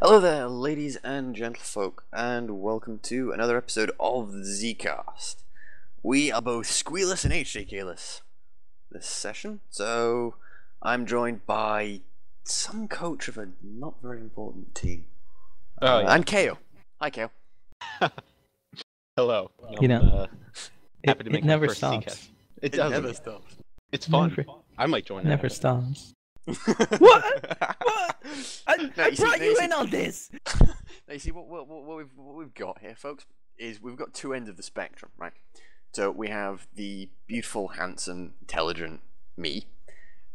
Hello there, ladies and gentlefolk, and welcome to another episode of the Zcast. We are both squealess and HJK-less this session, so I'm joined by some coach of a not very important team. And KO. Hi, KO. Hello. Happy to make it never my first stops. Zcast. It doesn't. Never stops. It's fun. Never- I might join. Never that. stops. What? What? I brought you in on this. Now, you see, what we've got here, folks, is we've got two ends of the spectrum, right? So we have the beautiful, handsome, intelligent me,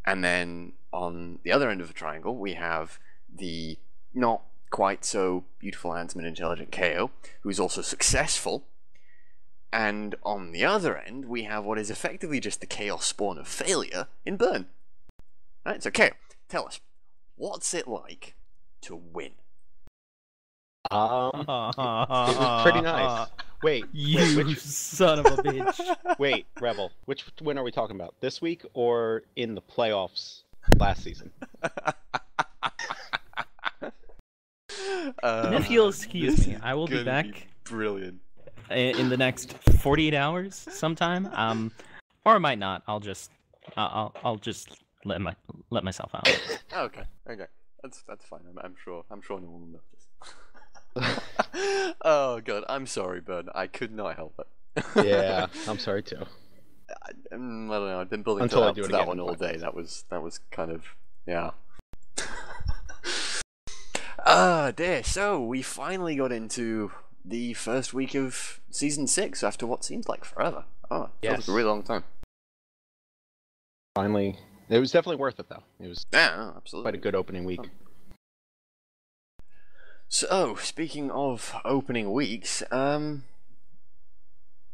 and then on the other end of the triangle, we have the not quite so beautiful, handsome, and intelligent KO, who's also successful. And on the other end, we have what is effectively just the chaos spawn of failure in Burn. Right, so KO, tell us, what's it like to win? It was pretty nice. Wait, You son of a bitch. wait, Rebel. Which win are we talking about? This week or in the playoffs last season? If you'll excuse me, I will be back Brilliant. in the next 48 hours sometime. Or I might not. I'll just let myself out. Okay. That's fine. I'm sure no one will notice. Oh god, I'm sorry, Bern. I could not help it. Yeah, I'm sorry too. I don't know. I've been building Until I up do to it that again one in all 5 day. minutes. That was kind of yeah. Dear. So we finally got into the first week of season 6 after what seems like forever. Oh, that was Yes. a really long time. Finally, it was definitely worth it though. It was Yeah, no, absolutely. quite a good opening week. So, speaking of opening weeks,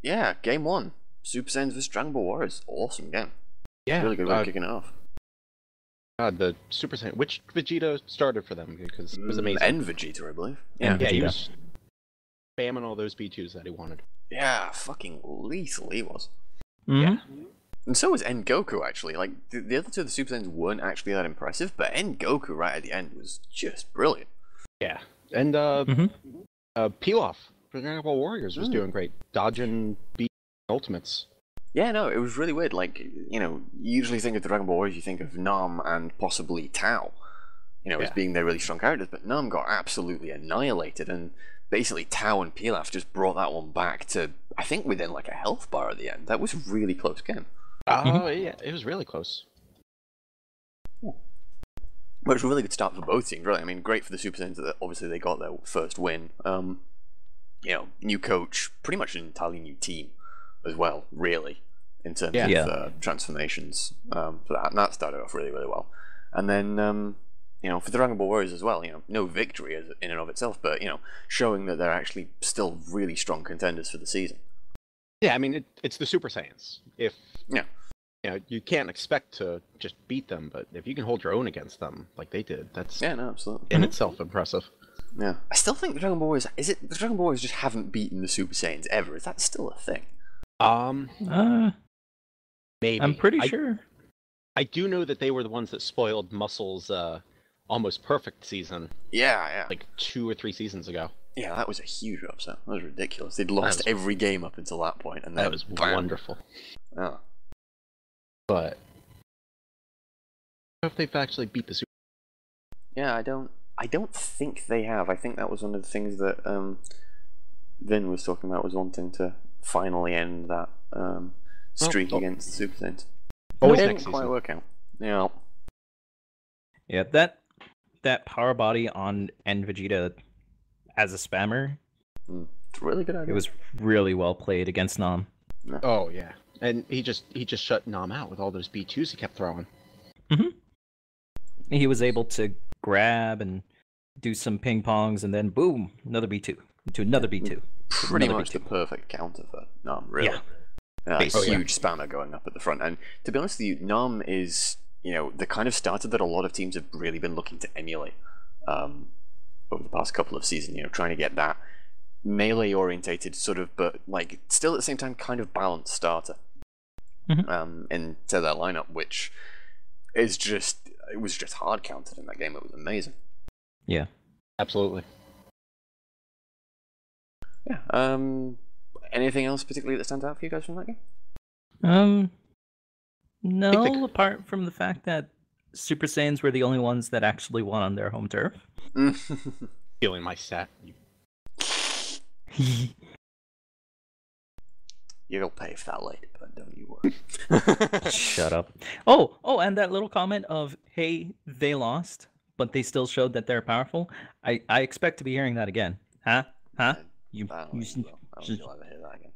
yeah, game 1, Super Saiyans vs Dragonball Warriors, awesome game. Yeah, Really good way of kicking it off. the Super Saiyan. Which Vegeta started for them because it was amazing. And Vegeta, I believe. And Yeah, Yeah, he Vegeta. was spamming all those B2s that he wanted. yeah, fucking lethal he was. Mhm. And so was Goku actually. Like the other two of the Super Saiyans weren't actually that impressive, but Goku right at the end was just brilliant. Yeah, and Pilaf for Dragon Ball Warriors was doing great, dodging B ultimates. Yeah, no, it was really weird. Like, you know, you usually think of the Dragon Ball Warriors, you think of Nam and possibly Tao, as Yeah. being their really strong characters, but Nam got absolutely annihilated, and basically Tao and Pilaf just brought that one back to, I think, within like a health bar at the end. That was a really close game. Oh yeah, it was really close. But it's a really good start for both teams, really. I mean, great for the Super Saiyans that obviously they got their first win. New coach, pretty much an entirely new team as well, really, in terms Yeah. of transformations for that. And that started off really, really well. And then, for the Dragon Ball Warriors as well, no victory in and of itself, but, showing that they're actually still really strong contenders for the season. Yeah, I mean it's the Super Saiyans. If Yeah. you can't expect to just beat them, but if you can hold your own against them like they did, that's Yeah, no, absolutely. in itself impressive. Yeah. I still think the Dragon Ball Warriors, the Dragon Ball Warriors just haven't beaten the Super Saiyans ever. Is that still a thing? Maybe. I'm pretty sure. I do know that they were the ones that spoiled Muscle's almost perfect season Yeah. like 2 or 3 seasons ago. Yeah, that was a huge upset. That was ridiculous. They'd lost was- every game up until that point, and then That was bam. wonderful. Oh. But I don't know if they've actually beat the Super. Yeah, I don't think they have. I think that was one of the things that Vin was talking about, was wanting to finally end that streak against the Super Saiyans. Always It next didn't quite season. work out. Yeah. Yeah, that power body on End Vegeta as a spammer, It's a really good idea. it was really well played against Nam. Oh yeah, and he just shut Nam out with all those B2s he kept throwing. He was able to grab and do some ping pongs, and then boom, another B2 to another B2. pretty another much B2. the perfect counter for Nam, really. Yeah. Oh, yeah. Huge spammer going up at the front. And to be honest with you, Nam is, the kind of starter that a lot of teams have really been looking to emulate over the past couple of seasons, trying to get that melee orientated sort of, but like still at the same time kind of balanced starter into their lineup, which is just, it was just hard counted in that game. It was amazing. Yeah. Absolutely. Yeah. Anything else particularly that stands out for you guys from that game? No, apart from the fact that Super Saiyans were the only ones that actually won on their home turf. Feeling my sat. You'll pay for that later, but don't you worry. Shut up. Oh, and that little comment of, hey, they lost, but they still showed that they're powerful. I expect to be hearing that again. Huh? I don't think you'll ever hear that again.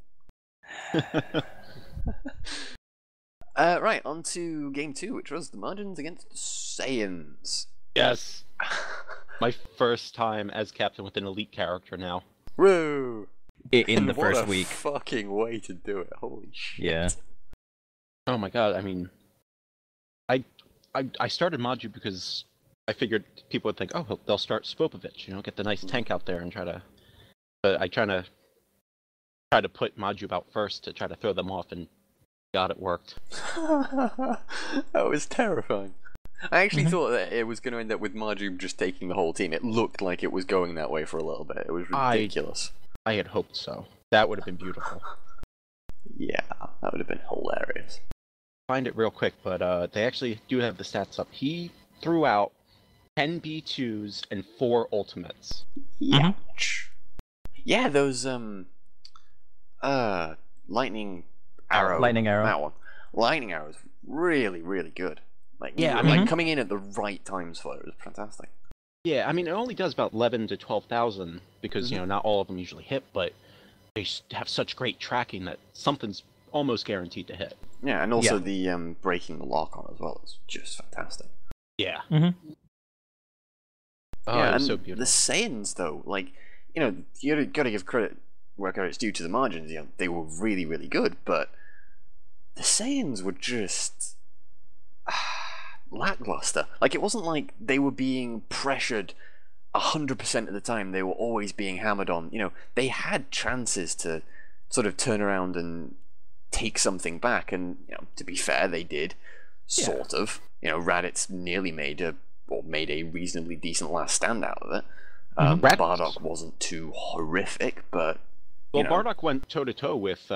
Right, on to game 2, which was the Margins against the Saiyans. Yes. My first time as captain with an elite character now. Woo! In the What first a week. Fucking way to do it. Holy shit. Yeah. Oh my god, I mean, I started Maju because I figured people would think, oh, they'll start Spopovich, get the nice tank out there and try to... But I try to put Maju out first to try to throw them off, and God, it worked. That was terrifying. I actually thought that it was going to end up with Marju just taking the whole team. It looked like it was going that way for a little bit. It was ridiculous. I had hoped so. That would have been beautiful. Yeah, that would have been hilarious. Find it real quick, but they actually do have the stats up. He threw out 10 B2s and 4 ultimates. Ouch. Yeah, those lightning arrow. That one. Lightning arrow is really, really good. Like, yeah, like coming in at the right times for it was fantastic. Yeah, I mean, it only does about 11 to 12,000 because, not all of them usually hit, but they have such great tracking that something's almost guaranteed to hit. Yeah, and also the breaking the lock on as well is just fantastic. Yeah. Oh, yeah, and so beautiful. the Saiyans, though, like, you gotta give credit where credit's due to the Margins. They were really, really good, but the Saiyans were just lackluster. Like, it wasn't like they were being pressured 100% of the time. They were always being hammered on. They had chances to sort of turn around and take something back, and to be fair, they did. Sort of. Raditz nearly made a reasonably decent last stand out of it. Bardock wasn't too horrific, but Bardock went toe to toe with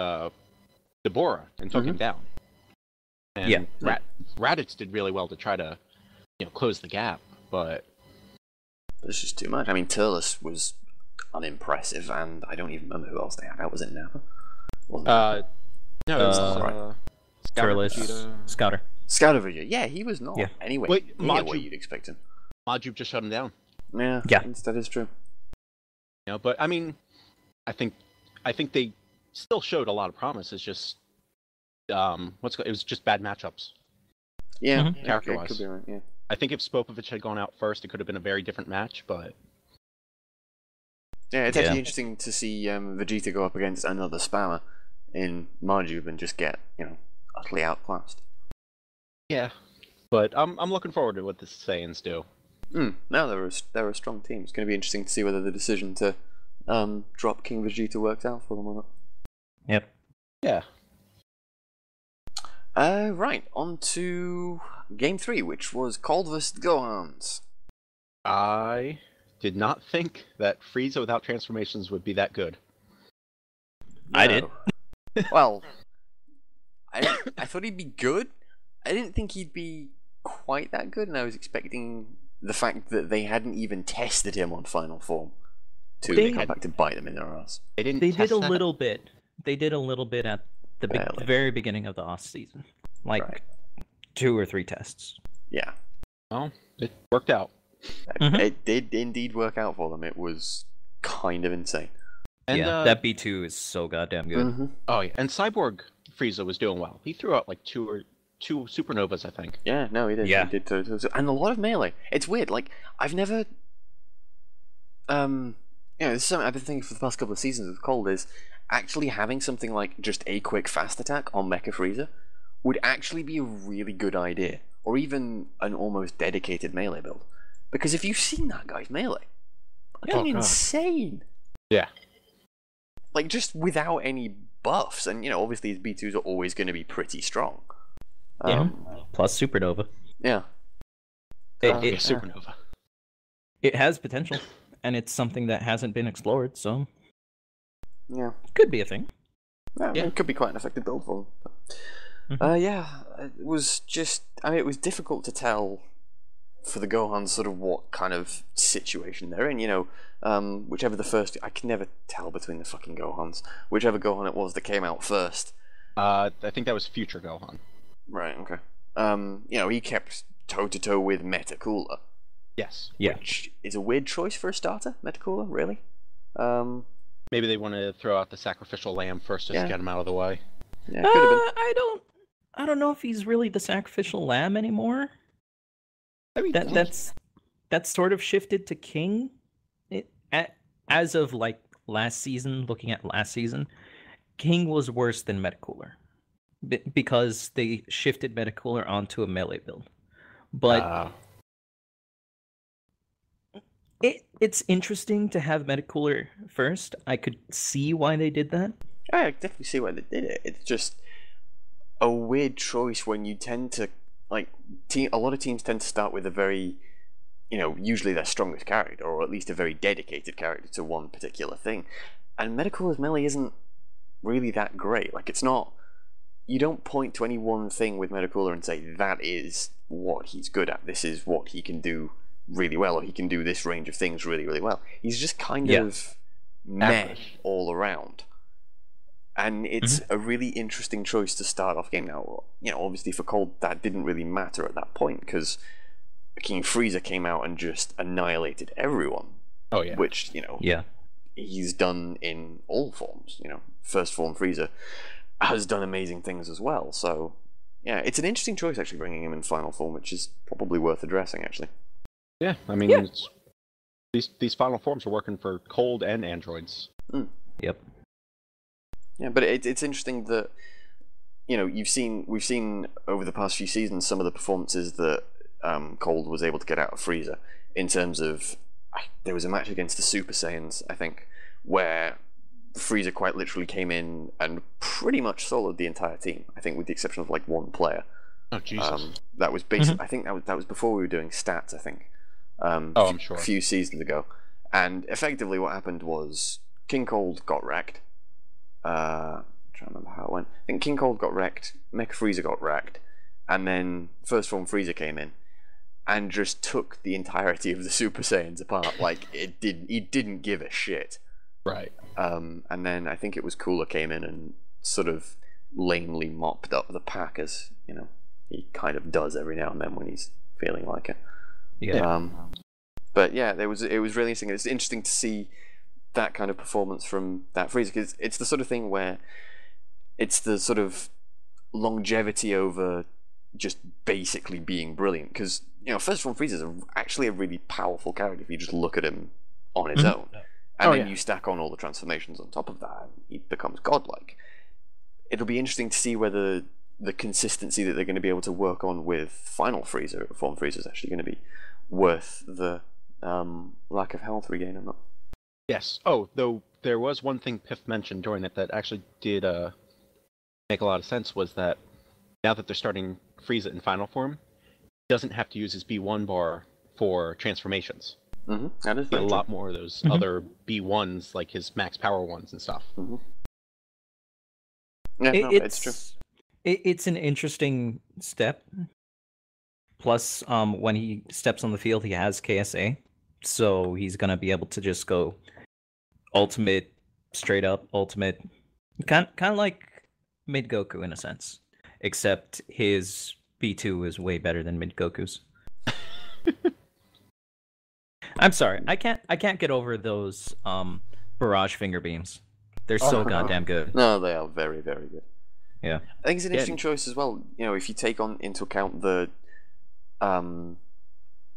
Deborah and took him down. And Raditz did really well to try to close the gap, but it's just too much. I mean, Turles was unimpressive, and I don't even remember who else they had out. Was it Nappa? No, it was Turles, Scouter. Scouter Vegeta. Yeah, he was not. Anyway, what you'd expect him. Majub just shut him down. Yeah, that is true. But I mean, I think they still showed a lot of promise. It's just it was just bad matchups. Yeah, character-wise. Could be right, yeah. I think if Spopovich had gone out first, it could have been a very different match, but... Yeah, it's actually interesting to see Vegeta go up against another spammer in Marjube and just get, utterly outclassed. Yeah, but I'm looking forward to what the Saiyans do. No, they're a strong team. It's going to be interesting to see whether the decision to drop King Vegeta worked out for them or not. Yep. Yeah. Right, on to Game 3, which was Cold vs. Gohans. I did not think that Frieza without transformations would be that good. No. I did. Well, I thought he'd be good. I didn't think he'd be quite that good, and I was expecting the fact that they hadn't even tested him on Final Form to come back to bite them in their ass. They did a little bit. They did a little bit at the very beginning of the off season, like 2 or 3 tests. Yeah. Well, it worked out. It did indeed work out for them. It was kind of insane. And, that B2 is so goddamn good. Oh yeah, and Cyborg Frieza was doing well. He threw out like two supernovas, I think. Yeah, no, he did. Yeah. He did and a lot of melee. It's weird. Like, I've never. This is something I've been thinking for the past couple of seasons with Cold is actually having something like just a quick fast attack on Mecha Frieza would actually be a really good idea, or even an almost dedicated melee build. Because if you've seen that guy's melee, insane. Yeah. Like, just without any buffs, and obviously his B2s are always going to be pretty strong. Plus Supernova. Yeah. Supernova. It has potential. and it's something that hasn't been explored, so Yeah. could be a thing. Yeah, it could be quite an effective build for them. Yeah, it was just. I mean, it was difficult to tell for the Gohans sort of what kind of situation they're in. Whichever the first. I can never tell between the fucking Gohans. Whichever Gohan it was that came out first. I think that was Future Gohan. Right. Okay. He kept toe to toe with Metacooler. Yes. Yeah. Which is a weird choice for a starter, Metacooler, really. Maybe they want to throw out the sacrificial lamb first just to get him out of the way. Yeah, could have been. I don't know if he's really the sacrificial lamb anymore. I mean, That's sort of shifted to King. As of like last season, looking at last season, King was worse than Metacooler because they shifted Metacooler onto a melee build. But it's interesting to have Metacooler first. I could see why they did that. I definitely see why they did it. It's just a weird choice when you tend to a lot of teams tend to start with a very, usually their strongest character, or at least a very dedicated character to one particular thing. And Metacooler's melee isn't really that great. Like, it's not. You don't point to any one thing with Metacooler and say that is what he's good at. This is what he can do really well, or he can do this range of things really, really well. He's just kind of meh all around. And it's a really interesting choice to start off game. Now, obviously for Cold that didn't really matter at that point because King Frieza came out and just annihilated everyone. Oh yeah. Which, he's done in all forms. First form Frieza has done amazing things as well. So, yeah, it's an interesting choice actually bringing him in final form, which is probably worth addressing actually. Yeah, I mean, these final forms are working for Cold and androids. Yep. Yeah, but it's interesting that we've seen over the past few seasons some of the performances that Cold was able to get out of Frieza in terms of there was a match against the Super Saiyans, I think, where Frieza quite literally came in and pretty much soloed the entire team. I think with the exception of like one player. Oh Jesus! That was basically. I think that was before we were doing stats. I think. I'm sure. A few seasons ago, and effectively what happened was King Cold got wrecked. I'm trying to remember how it went. I think King Cold got wrecked, Mecha Frieza got wrecked, and then First Form Frieza came in and just took the entirety of the Super Saiyans apart. Like he didn't give a shit. Right. And then I think it was Cooler came in and sort of lamely mopped up the pack, as he kind of does every now and then when he's feeling like it. Yeah. But yeah, it was really interesting. It's interesting to see that kind of performance from that Frieza, because it's the sort of thing where it's the sort of longevity over just basically being brilliant. Because First Form Frieza is actually a really powerful character if you just look at him on his own, and then you stack on all the transformations on top of that, and he becomes godlike. It'll be interesting to see whether the consistency that they're going to be able to work on with Final Frieza, Form Frieza, is actually going to be worth the lack of health regain or not. Yes. Oh, though there was one thing Piff mentioned during it that actually did make a lot of sense, was that now that they're starting Frieza in final form, he doesn't have to use his B1 bar for transformations. That is a lot more of those other B1s, like his max power ones and stuff. Yeah, it's true. It's an interesting step. Plus, when he steps on the field, he has KSA, so he's gonna be able to just go ultimate, straight up ultimate, kind of like Mid Goku in a sense, except his B2 is way better than Mid Goku's. I'm sorry, I can't get over those barrage finger beams. They're so goddamn good. No, they are very, very good. Yeah, I think it's an interesting choice as well. If you take into account the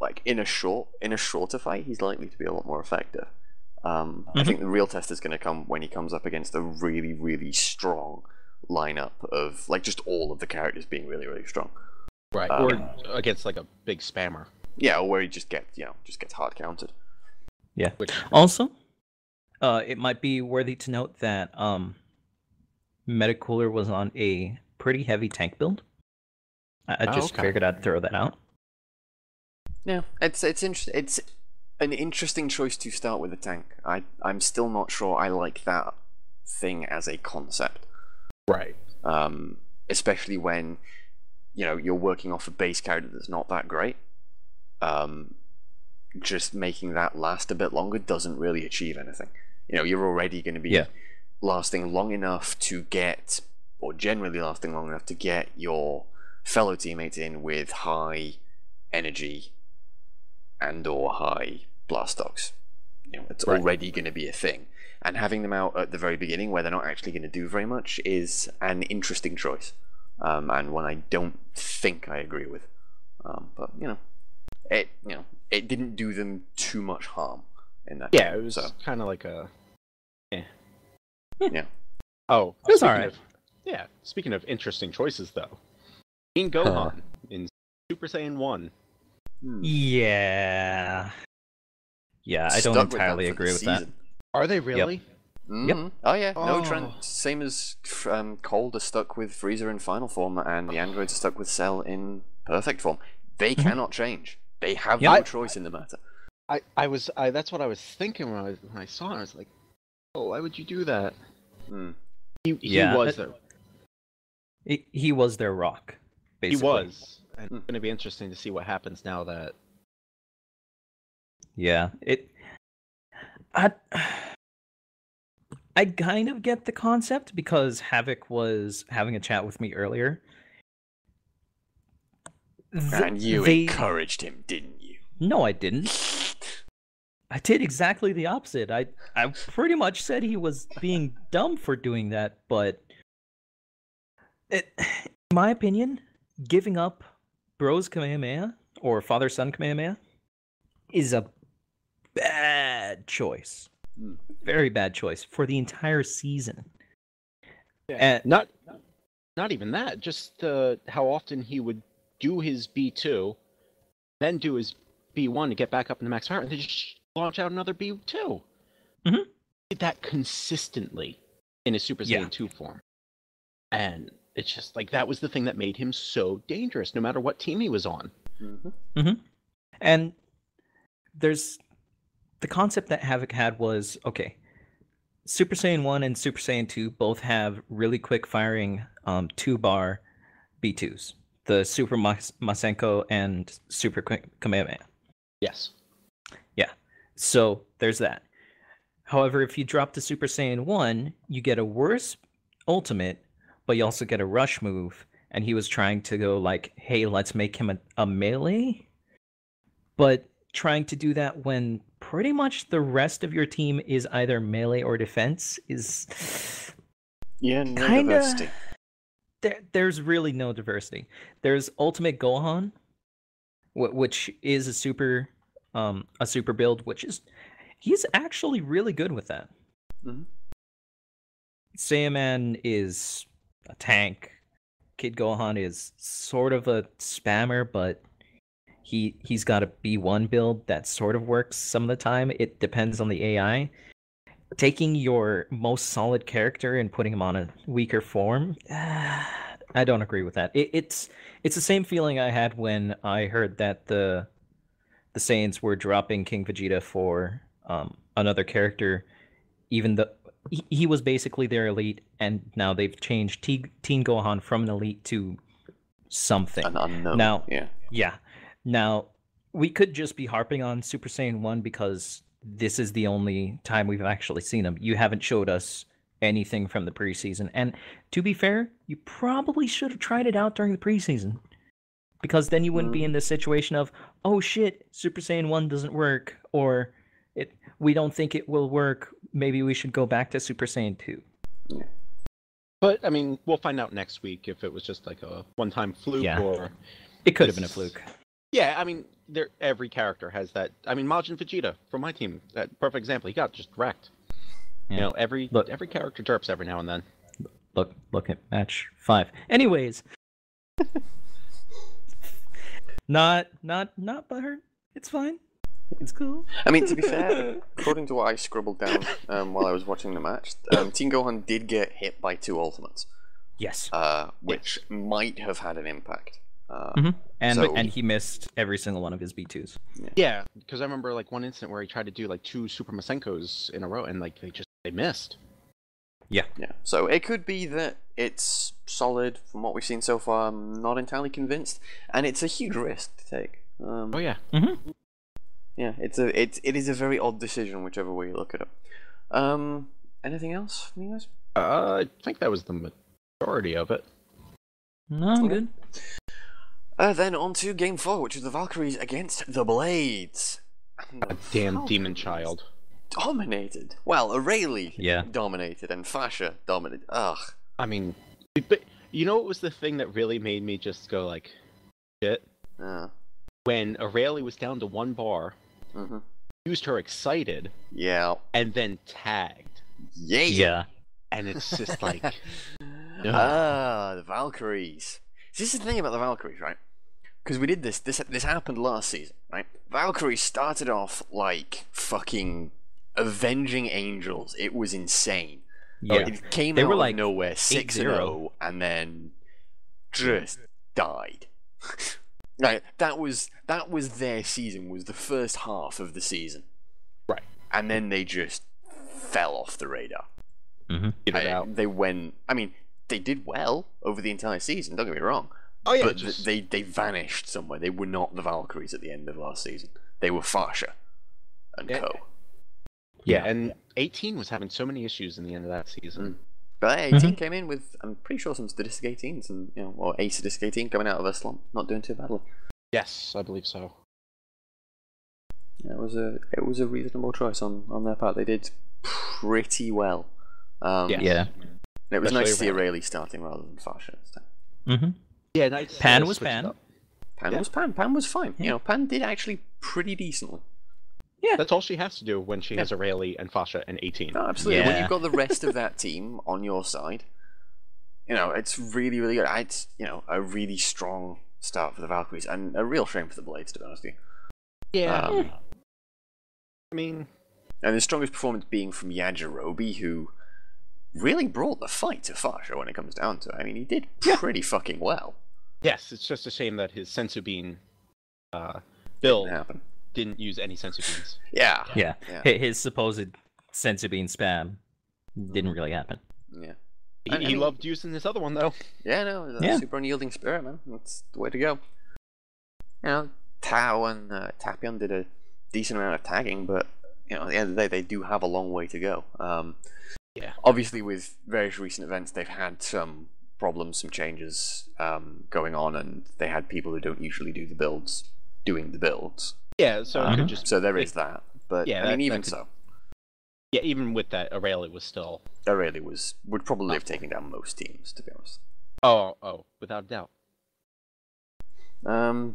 like in a shorter fight, he's likely to be a lot more effective. I think the real test is going to come when he comes up against a really, really strong lineup of like just all of the characters being really, really strong. Right, or against like a big spammer. Yeah, or where he just gets hard counted. Yeah. Also, it might be worthy to note that Metacooler was on a pretty heavy tank build. I just figured I'd throw that out. Yeah, it's interesting. an interesting choice to start with a tank. I'm still not sure I like that thing as a concept. Right. Especially when, you're working off a base character that's not that great. Just making that last a bit longer doesn't really achieve anything. You're already going to be lasting long enough to get, or generally lasting long enough to get your fellow teammates in with high energy and or high blast stocks. It's already going to be a thing. And having them out at the very beginning where they're not actually going to do very much is an interesting choice. And one I don't think I agree with. But it didn't do them too much harm in that. Yeah, game, it was so. kind of like a. Yeah. Oh, it was alright. Speaking of interesting choices, though, King Gohan in Super Saiyan 1. Yeah, I don't entirely agree with that. Are they really? Yep. Oh yeah, no trend. Same as Cold are stuck with Frieza in final form, and the androids are stuck with Cell in perfect form. They cannot change. They have no choice in the matter. That's what I was thinking when I saw it. I was like, oh, why would you do that? He was there. He was their rock, basically. He was. And it's going to be interesting to see what happens now that. Yeah, I kind of get the concept because Havoc was having a chat with me earlier. And you encouraged him, didn't you? No, I didn't. I did exactly the opposite. I pretty much said he was being dumb for doing that, but in my opinion, giving up Bro's Kamehameha or Father-Son Kamehameha is a bad choice. Very bad choice for the entire season. Yeah. Not even that. Just how often he would do his B2, then do his B1 to get back up into max power, and then just launch out another B2. Mm-hmm. He did that consistently in his Super Saiyan 2 form. And it's just like that was the thing that made him so dangerous, no matter what team he was on. And there's the concept that Havoc had was, okay, Super Saiyan 1 and Super Saiyan 2 both have really quick firing 2-bar B2s. The Super Masenko and Super Kamehameha. Yes. Yeah. So there's that. However, if you drop the Super Saiyan 1, you get a worse ultimate, but you also get a rush move. And he was trying to go like, hey, let's make him a melee. But trying to do that when pretty much the rest of your team is either melee or defense is no diversity. There's really no diversity. There's Ultimate Gohan, which is a super build, he's actually really good with that. Saiyaman is a tank. Kid Gohan is sort of a spammer, but he's got a B1 build that sort of works some of the time. It depends on the AI. Taking your most solid character and putting him on a weaker form, I don't agree with that. It's the same feeling I had when I heard that the Saiyans were dropping King Vegeta for another character, even though he was basically their elite, and now they've changed Teen Gohan from an elite to something. An unknown. Now, yeah. Now, we could just be harping on Super Saiyan 1 because this is the only time we've actually seen him. You haven't showed us anything from the preseason. And to be fair, you probably should have tried it out during the preseason. Because then you wouldn't be in this situation of, oh shit, Super Saiyan 1 doesn't work, or we don't think it will work. Maybe we should go back to Super Saiyan 2. Yeah. But, I mean, we'll find out next week if it was just like a one-time fluke or... It could have been a fluke. Yeah, I mean, every character has that. I mean, Majin Vegeta from my team, that perfect example. He got just wrecked. Yeah. Every character derps every now and then. Look at match 5. Anyways, not butthurt. It's fine. It's cool. I mean, to be fair, according to what I scribbled down while I was watching the match, Teen Gohan did get hit by 2 ultimates. Yes. Which might have had an impact. And he missed every single one of his B2s. Yeah, because I remember like one incident where he tried to do like 2 Super Masenkos in a row, and like they missed. Yeah. So it could be that it's solid from what we've seen so far. I'm not entirely convinced, and it's a huge risk to take. Oh yeah. Yeah, it is a very odd decision, whichever way you look at it. Anything else from you guys? I think that was the majority of it. No, I'm good. Then on to Game 4, which is the Valkyries against the Blades. A damn demon child. Dominated. Well, Aurelie dominated, and Fasha dominated. Ugh. I mean, but you know what was the thing that really made me just go like, shit? When Aurelie was down to 1 bar, used her excited, and then tagged. Yeah. And it's just like... the Valkyries. This is the thing about the Valkyries, right? Because we did this happened last season, right? Valkyries started off like fucking avenging angels. It was insane. Yeah. It came out of nowhere, 6-0, and then just died. Like, that was their season, was the first half of the season. Right. And then they just fell off the radar. They went... I mean, they did well over the entire season, don't get me wrong. Oh yeah, but they vanished somewhere. They were not the Valkyries at the end of last season. They were Fasha and co. Yeah, and 18 was having so many issues in the end of that season. But 18 came in with, I'm pretty sure, some sadistic 18s, and or a sadistic 18 coming out of a slump, not doing too badly. Yes, I believe so. Yeah, it was a reasonable choice on their part. They did pretty well. Yeah. It was nice to see Aurelie starting rather than Fasha this time. Yeah, nice. Pan was Pan. Pan was Pan. Pan was fine. Yeah. Pan did actually pretty decently. Yeah. That's all she has to do when she has Aurelie and Fasha and 18. No, absolutely. Yeah. When you've got the rest of that team on your side, it's really, really good. It's, a really strong start for the Valkyries, and a real shame for the Blades, to be honest with you. Yeah. I mean... And the strongest performance being from Yajirobe, who really brought the fight to Fasha when it comes down to it. I mean, he did pretty fucking well. Yes, it's just a shame that his Sensu Bean build didn't use any Sensu Beans. Yeah. His supposed Sensu Bean spam didn't really happen. Yeah. He loved using this other one, though. Yeah, no, super unyielding spirit, man. That's the way to go. Tao and Tapion did a decent amount of tagging, but, at the end of the day, they do have a long way to go. Obviously, with various recent events, they've had some problems, some changes going on, and they had people who don't usually do the builds doing the builds. Yeah, so so there is that. But even so. Yeah, even with that, Aurelie was still... Aurelie would probably have taken down most teams, to be honest. Oh, without a doubt.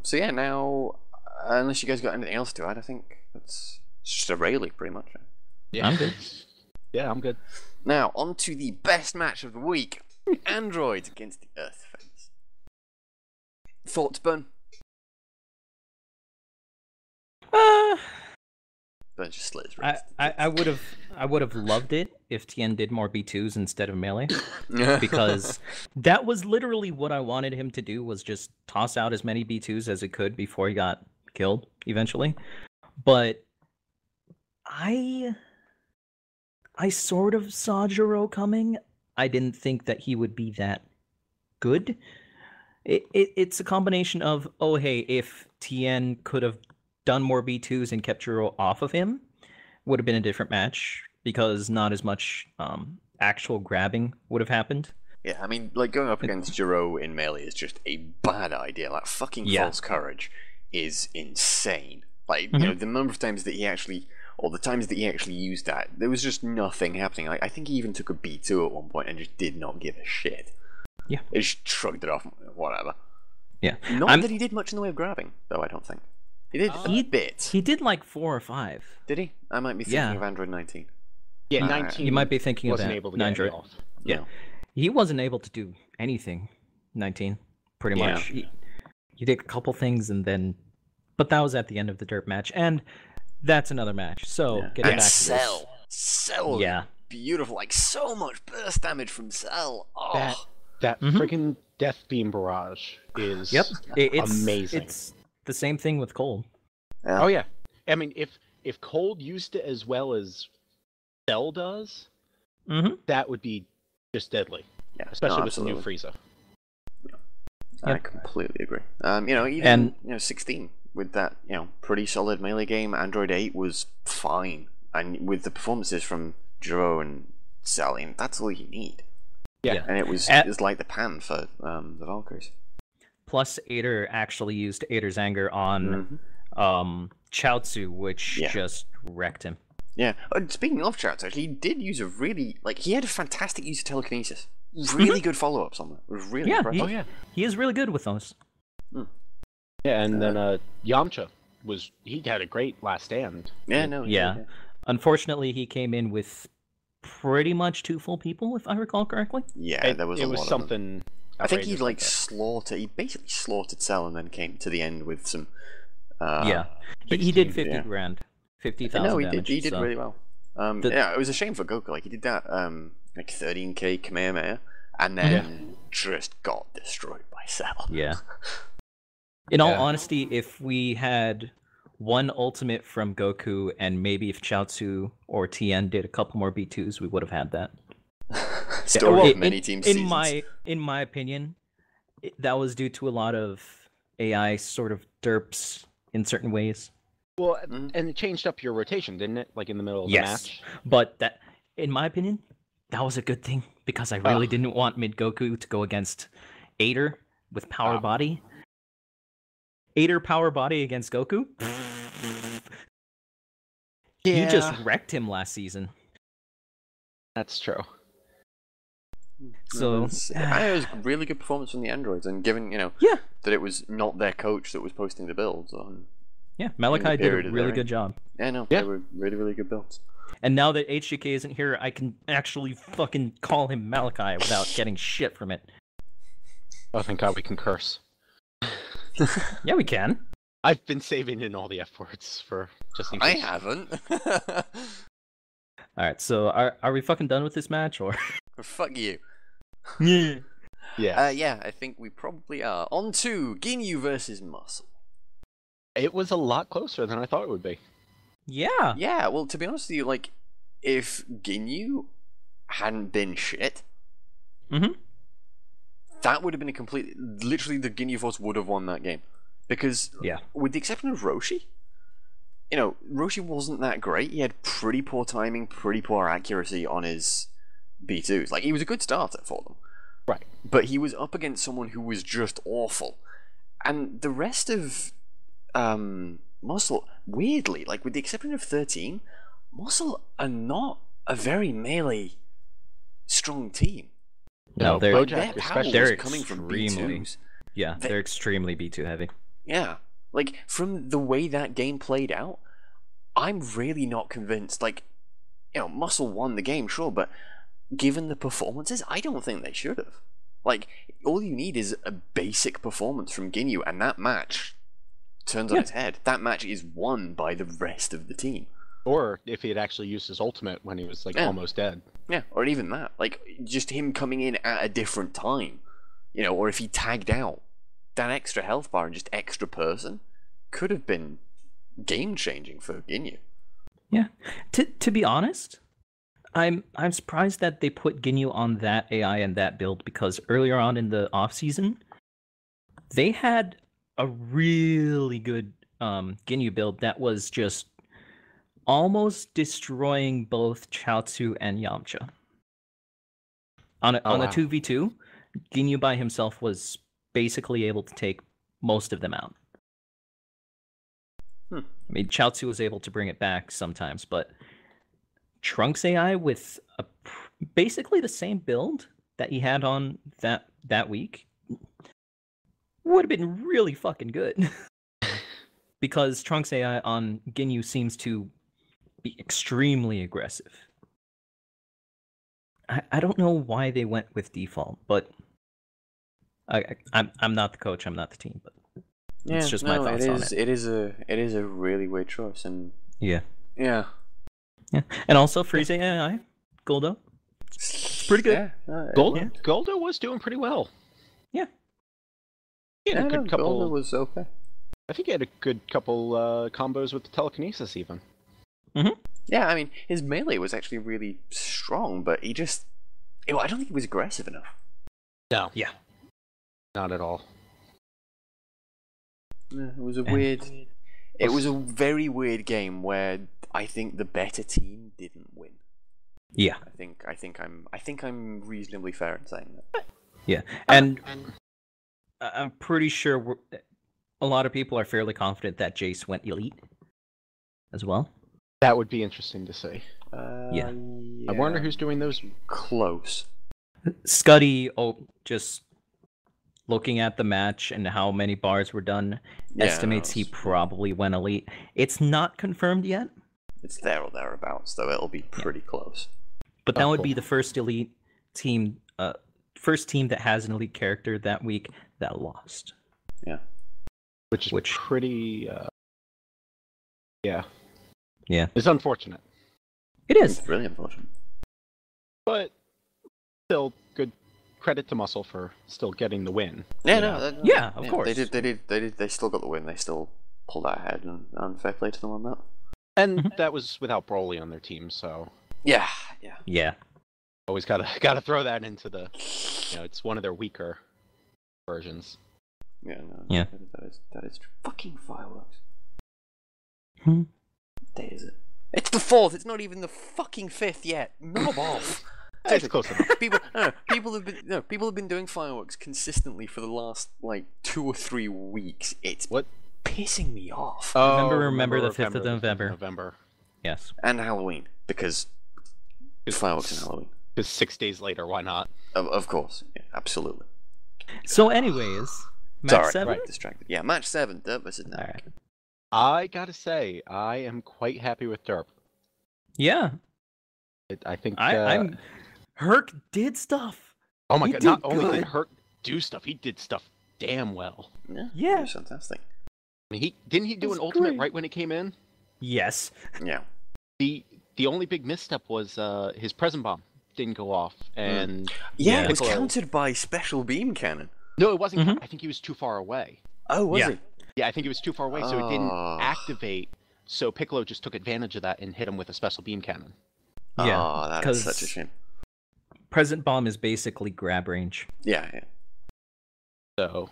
So yeah, now, unless you guys got anything else to add, I think it's just Aurelie, pretty much. Yeah, I'm good. Yeah, I'm good. Now, on to the best match of the week. Androids against the Earthfeds. Thoughts, Bun? Bun just slit his wrist. I would have loved it if Tien did more B2s instead of melee. Because that was literally what I wanted him to do, was just toss out as many B2s as he could before he got killed eventually. But I sort of saw Jiro coming. I didn't think that he would be that good. It's a combination of, if Tien could have done more B2s and kept Jiro off of him, would have been a different match, because not as much actual grabbing would have happened. Yeah, I mean, going up against Jiro in melee is just a bad idea. Fucking false courage is insane. The number of times that he actually... or the times that he actually used that, there was just nothing happening. I think he even took a B2 at one point and just did not give a shit. Yeah. He just shrugged it off, whatever. Yeah. Not that he did much in the way of grabbing, though, I don't think. He did a bit. He did 4 or 5. Did he? I might be thinking of Android 19. Yeah, 19. You might be thinking wasn't of able to get Android. off. Yeah. No. He wasn't able to do anything, 19, pretty much. He did a couple things, and then... But that was at the end of the Derp match, and... That's another match. So getting back to this. Cell. Beautiful. So much burst damage from Cell. Oh. That freaking Death Beam Barrage is amazing. It's the same thing with Cold. Yeah. Oh yeah, I mean, if Cold used it as well as Cell does, that would be just deadly. Yeah, especially with the new Frieza. I completely agree. Even 16 with that, pretty solid melee game. Android 8 was fine, and with the performances from Jiro and Cell, that's all you need. Yeah, and it was like the pan for the Valkyries. Plus, Ader actually used Ader's Anger on Chaozu, which just wrecked him. Yeah. Speaking of Chaozu, actually, he did use he had a fantastic use of telekinesis. Really good follow-ups on that. It was really impressive. He is really good with those. Yeah, and then Yamcha he had a great last stand. Yeah. Unfortunately, he came in with pretty much 2 full people, if I recall correctly. Yeah, there was a lot of them. Something. I think he slaughtered. He basically slaughtered Cell and then came to the end with some. He did 50 grand, 50,000 No, damage. He did really well. It was a shame for Goku. He did that 13k Kamehameha, and then just got destroyed by Cell. Yeah. In all honesty, if we had one ultimate from Goku, and maybe if Chaozu or Tien did a couple more B2s, we would have had that. Many teams. In my opinion, that was due to a lot of AI sort of derps in certain ways. Well, and it changed up your rotation, didn't it? Like in the middle of the match. But that, in my opinion, that was a good thing because I really didn't want mid Goku to go against Ader with Power Body. Ader Power Body against Goku. You just wrecked him last season. That's true. So it was a really good performance from the androids, and given that it was not their coach that was posting the builds on. Yeah, Malachi did a really good job. They were really, really good builds. And now that HGK isn't here, I can actually fucking call him Malachi without getting shit from it. Oh, thank God we can curse. Yeah, we can. I've been saving in all the F words for just in case. I haven't. Alright, so are we fucking done with this match, or? Fuck you. Yeah. Yeah, I think we probably are. On to Ginyu versus Muscle. It was a lot closer than I thought it would be. Yeah. Yeah, well, to be honest with you, if Ginyu hadn't been shit, that would have been literally the Ginyu Force would have won that game. Because, with the exception of Roshi, Roshi wasn't that great. He had pretty poor timing, pretty poor accuracy on his B2s. He was a good starter for them. Right. But he was up against someone who was just awful. And the rest of Muscle, weirdly, with the exception of 13, Muscle are not a very melee strong team. No, they're coming from B2s. Yeah, they're extremely B2 heavy. Yeah. From the way that game played out, I'm really not convinced. Muscle won the game, sure, but given the performances, I don't think they should have. All you need is a basic performance from Ginyu, and that match turns on its head. That match is won by the rest of the team. Or if he had actually used his ultimate when he was almost dead. Yeah, or even that. Just him coming in at a different time. Or if he tagged out, that extra health bar and just extra person could have been game changing for Ginyu. Yeah. To be honest, I'm surprised that they put Ginyu on that AI and that build, because earlier on in the off season, they had a really good Ginyu build that was just almost destroying both Chaozu and Yamcha. On a 2v2, Ginyu by himself was basically able to take most of them out. I mean, Chaozu was able to bring it back sometimes, but Trunks AI with basically the same build that he had on that week would have been really fucking good. Because Trunks AI on Ginyu seems to be extremely aggressive. I don't know why they went with default, but I'm not the coach, I'm not the team, but it's just my thoughts on it. It is a really weird choice, and yeah. And And also Frieza AI, Goldo. pretty good. Goldo was doing pretty well. Yeah. He had a good couple. Goldo was okay. I think he had a good couple combos with the telekinesis, even. Yeah, I mean, his melee was actually really strong, but I don't think he was aggressive enough. No. Yeah. Not at all. Yeah, it was a weird. It was a very weird game where I think the better team didn't win. Yeah. I think I'm reasonably fair in saying that. Yeah, and I'm pretty sure a lot of people are fairly confident that Jace went elite as well. That would be interesting to see. Yeah. I wonder who's doing those. Close. Scuddy, just looking at the match and how many bars were done, estimates he probably went elite. It's not confirmed yet. It's there or thereabouts, though it'll be pretty close. But that would be the first elite team, first team that has an elite character that week that lost. Yeah. Which is pretty. Yeah. Yeah. It's unfortunate. It is. It's really unfortunate. But still, good credit to Muscle for still getting the win. Yeah, of course. They still got the win. They still pulled out ahead, and fair play to them on that. And that was without Broly on their team, so. Yeah. Always gotta throw that into the. It's one of their weaker versions. Yeah. Yeah. That is true. Fucking fireworks. Hmm. What day is it? It's the 4th. It's not even the fucking 5th yet. Knob off. It's close enough. People have been doing fireworks consistently for the last 2 or 3 weeks. It's pissing me off. Remember the 5th of November. Yes. And Halloween, because it's fireworks and Halloween. Because 6 days later, why not? Of course, yeah, absolutely. So, anyways, match 7. Right, distracted. Yeah, match 7. Derp versus Namek. Alright. I gotta say, I am quite happy with Derp. Yeah. I think I'm. Herc did stuff. Oh my He god! did Not only good. did Herc do stuff, he did stuff damn well. Yeah. It was fantastic. I mean, didn't he do an ultimate right when it came in? Yes. Yeah. The only big misstep was his present bomb didn't go off, and Yeah, it was Piccolo- countered by special beam cannon. No, it wasn't. I think he was too far away. Oh, was Yeah. he? Yeah, I think he was too far away, so it didn't Oh. activate. So Piccolo just took advantage of that and hit him with a special beam cannon. Yeah. Oh, that is such a shame. Present bomb is basically grab range. Yeah. So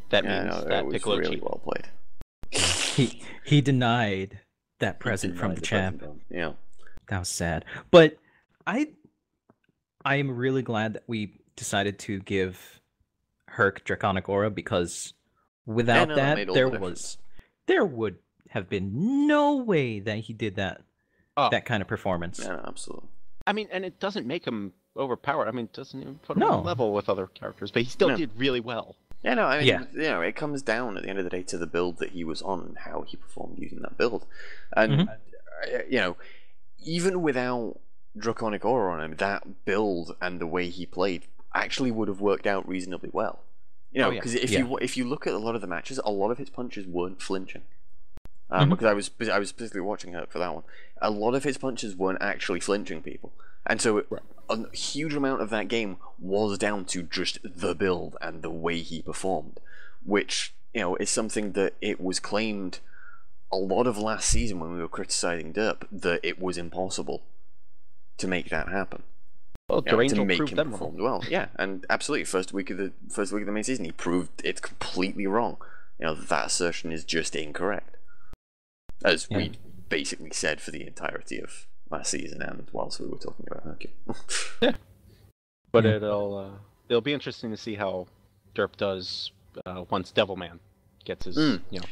that means that it was Piccolo really cheated. well played. He denied that present from Denied the champ. present bomb. Yeah. That was sad. But I am really glad that we decided to give Herc Draconic Aura, because without that made that all there the difference. would have been no way that he did that kind of performance. Yeah, no, absolutely. I mean, and it doesn't make him overpowered. I mean, it doesn't even put him on No. level with other characters, but he still did really well. Yeah, no, I mean, Yeah. it comes down at the end of the day to the build that he was on and how he performed using that build. And, even without Draconic Aura on him, that build and the way he played actually would have worked out reasonably well. Because if you look at a lot of the matches, a lot of his punches weren't flinching. Because I was specifically watching Herc for that one. A lot of his punches weren't actually flinching people, and so a huge amount of that game was down to just the build and the way he performed, which is something that it was claimed a lot of last season when we were criticizing Derp that it was impossible to make that happen. Well, To Derangel make proved him them perform wrong. well, yeah, and absolutely first week of the main season, he proved it's completely wrong. That assertion is just incorrect. As we basically said for the entirety of last season and whilst we were talking about Hercule. Yeah. But it'll be interesting to see how Derp does once Devilman gets his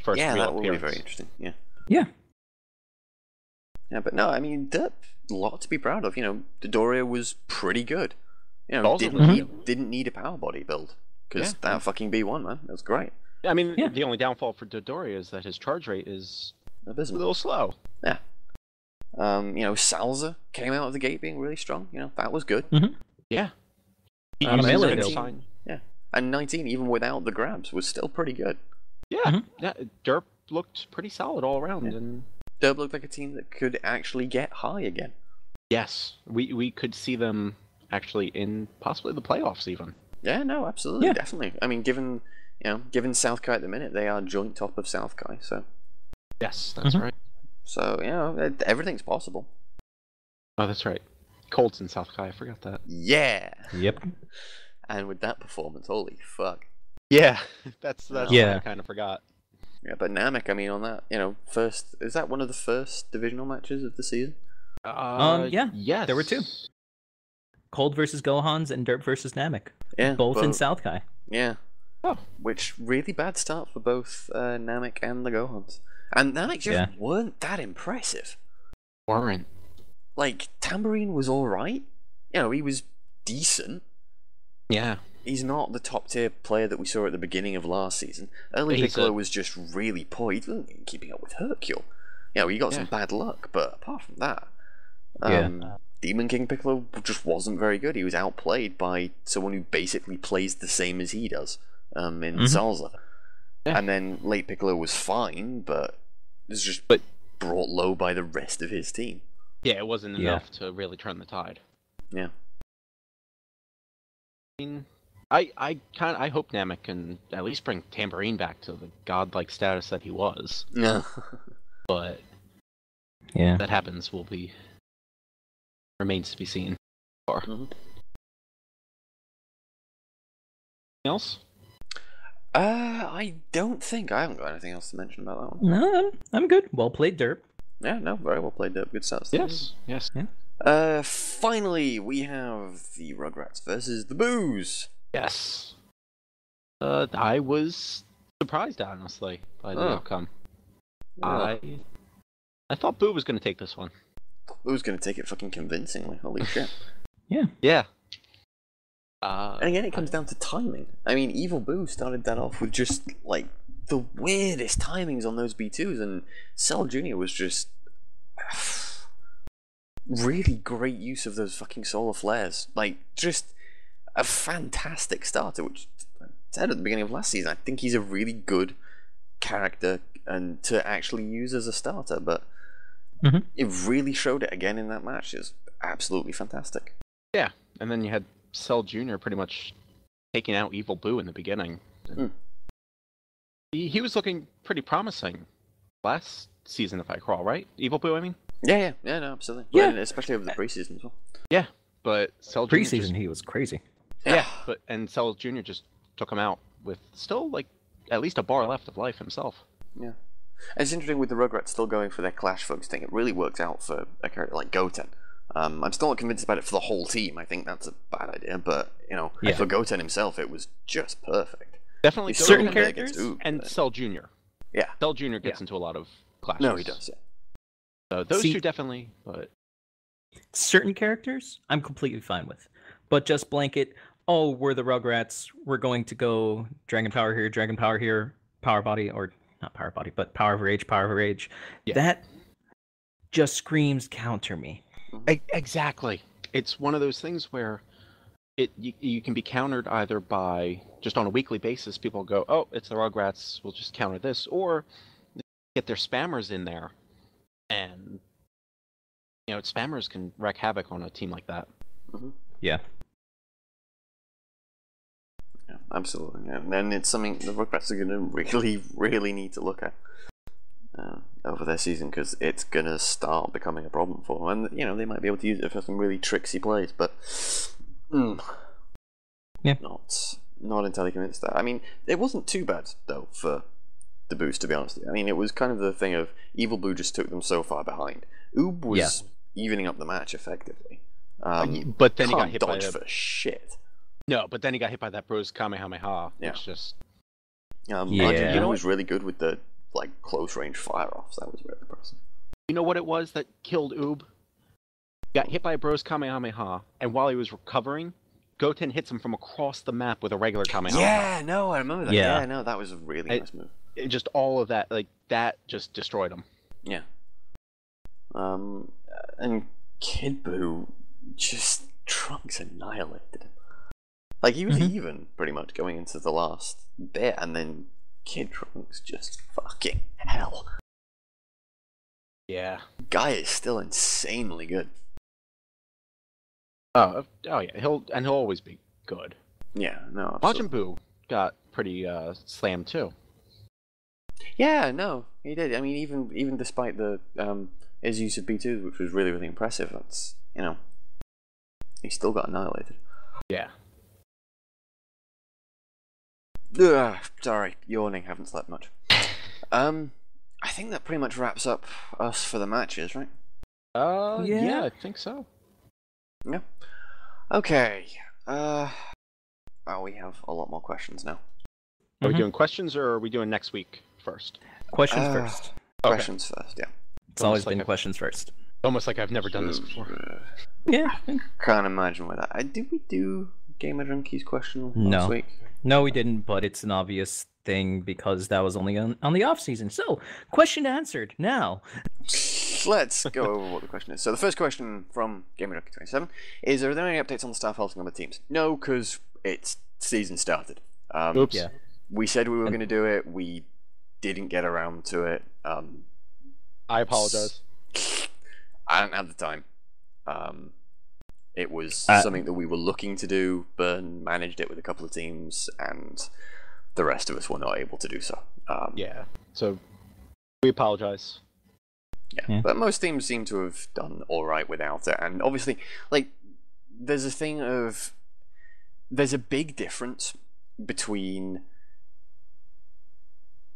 first yeah, real that will be appearance. very interesting. Yeah. Yeah. Yeah, but no, I mean, Derp, a lot to be proud of. Dodoria was pretty good. Also, didn't need a power body build because that fucking B1, man, that was great. I mean, the only downfall for Dodoria is that his charge rate is a Abysmal. little slow. Yeah. Salza came out of the gate being really strong. That was good. Yeah. He On a uses melee it build. sign. Yeah. And 19, even without the grabs, was still pretty good. Yeah. Yeah. Derp looked pretty solid all around, and Derp looked like a team that could actually get high again. yes, we could see them actually in possibly the playoffs even. Yeah, no, absolutely, Yeah. definitely. I mean, given South Kai at the minute, they are joint top of South Kai, so Yes, that's right. everything's possible. Oh, that's right. Colts in South Kai, I forgot that. Yeah. Yep. And with that performance, holy fuck. Yeah, that's Yeah. what I kind of forgot. Yeah, but Namek, I mean, on that, is that one of the first divisional matches of the season? Yeah, Yes. there were 2. Cold versus Gohans and Derp versus Namek. Yeah, Both in South Kai. Yeah. Oh. Which really bad start for both Namek and the Gohans. And Namek just weren't that impressive. Weren't. Like, Tambourine was alright. He was decent. Yeah. He's not the top tier player that we saw at the beginning of last season. Early Piccolo was just really poor. He wasn't even keeping up with Hercule. He got some bad luck, but apart from that, Demon King Piccolo just wasn't very good. He was outplayed by someone who basically plays the same as he does in Salsa. Yeah. And then late Piccolo was fine, but it was just brought low by the rest of his team. Yeah, it wasn't enough to really turn the tide. Yeah. I mean, I hope Namek can at least bring Tambourine back to the godlike status that he was. Yeah. But yeah, that happens remains to be seen. Anything else? I don't think I haven't got anything else to mention about that one. No, I'm good. Well played, Derp. Yeah, no, very well played, Derp. Good stats. Yes. Yeah. Finally, we have the Rugrats versus the Boos. Yes. I was surprised, honestly, by the outcome. Yeah. I thought Boo was going to take this one. Boo's going to take it fucking convincingly. Holy shit. Yeah. Yeah. And again, it comes down to timing. I mean, Evil Boo started that off with just, like, the weirdest timings on those B2s, and Cell Jr. was just really great use of those fucking solar flares. Like, just a fantastic starter, which I said at the beginning of last season. I think he's a really good character and to actually use as a starter, but it really showed it again in that match. It's absolutely fantastic. Yeah, and then you had Cell Jr. pretty much taking out Evil Boo in the beginning. He was looking pretty promising last season, if I recall, right? Evil Boo, I mean? Yeah, no, absolutely. Yeah. But especially over the preseason as well. Yeah, but Cell Jr. Preseason, he was crazy. Yeah, and Cell Jr. just took him out with still, like, at least a bar left of life himself. Yeah. And it's interesting with the Rugrats still going for their Clash Folks thing. It really works out for a character like Goten. I'm still not convinced about it for the whole team. I think that's a bad idea, but, for Goten himself, it was just perfect. Definitely certain characters and Cell Jr. Yeah. Cell Jr. gets into a lot of clashes. No, he does, yeah. So those two definitely, but certain characters I'm completely fine with. But just blanket, we're the Rugrats, we're going to go Dragon Power here, Power Body, or not Power Body, but Power of Rage. Yeah. That just screams counter me. Exactly. It's one of those things where you can be countered either by just on a weekly basis, people go, oh, it's the Rugrats, we'll just counter this, or get their spammers in there, and spammers can wreak havoc on a team like that. Yeah. Yeah, absolutely. Yeah. And it's something the Rugrats are going to really, really need to look at over their season, because it's going to start becoming a problem for them. And, they might be able to use it for some really tricksy plays, but not entirely convinced that. I mean, it wasn't too bad, though, for the Boos, to be honest with you. I mean, it was kind of the thing of Evil Boo just took them so far behind. Oob was evening up the match effectively. But then he got hit by for shit. No, but then he got hit by that Bros Kamehameha, which just... was really good with the close range fire-offs. That was very impressive. You know what it was that killed Oob? He got hit by a Bros Kamehameha, and while he was recovering, Goten hits him from across the map with a regular Kamehameha. Yeah, no, I remember that. Yeah, no, that was a really nice move. Just all of that, that just destroyed him. Yeah. And Kid Boo just Trunks annihilated him. He was even pretty much going into the last bit, and then Kid Trunks just fucking hell. Yeah. Guy is still insanely good. Oh yeah, he'll always be good. Yeah, no, absolutely. Majin Buu got pretty slammed too. Yeah, no, he did. I mean, even despite the his use of B2, which was really really impressive, that's he still got annihilated. Yeah. Ugh, sorry, yawning. Haven't slept much. I think that pretty much wraps up us for the matches, right? Yeah, I think so. Yeah. Okay. Well, we have a lot more questions now. Are we doing questions or are we doing next week first? Questions first. Okay. Questions first, yeah. It's always like been I've- questions first. Almost like I've never done this before. Yeah. Can't imagine what that. Did we do Gamer Junkies question No. last week? No, we didn't, but it's an obvious thing because that was only on the off season. So, question answered now. Let's go over what the question is. So the first question from GamerJunkie27 is: are there any updates on the staff halting on the teams? No, because it's season started. Oops. Yeah. We said we were going to do it. We didn't get around to it. I apologize. I didn't have the time. It was something that we were looking to do. Burn managed it with a couple of teams, and the rest of us were not able to do so. Yeah. So we apologize. Yeah, but most teams seem to have done all right without it, and obviously, like, there's a big difference between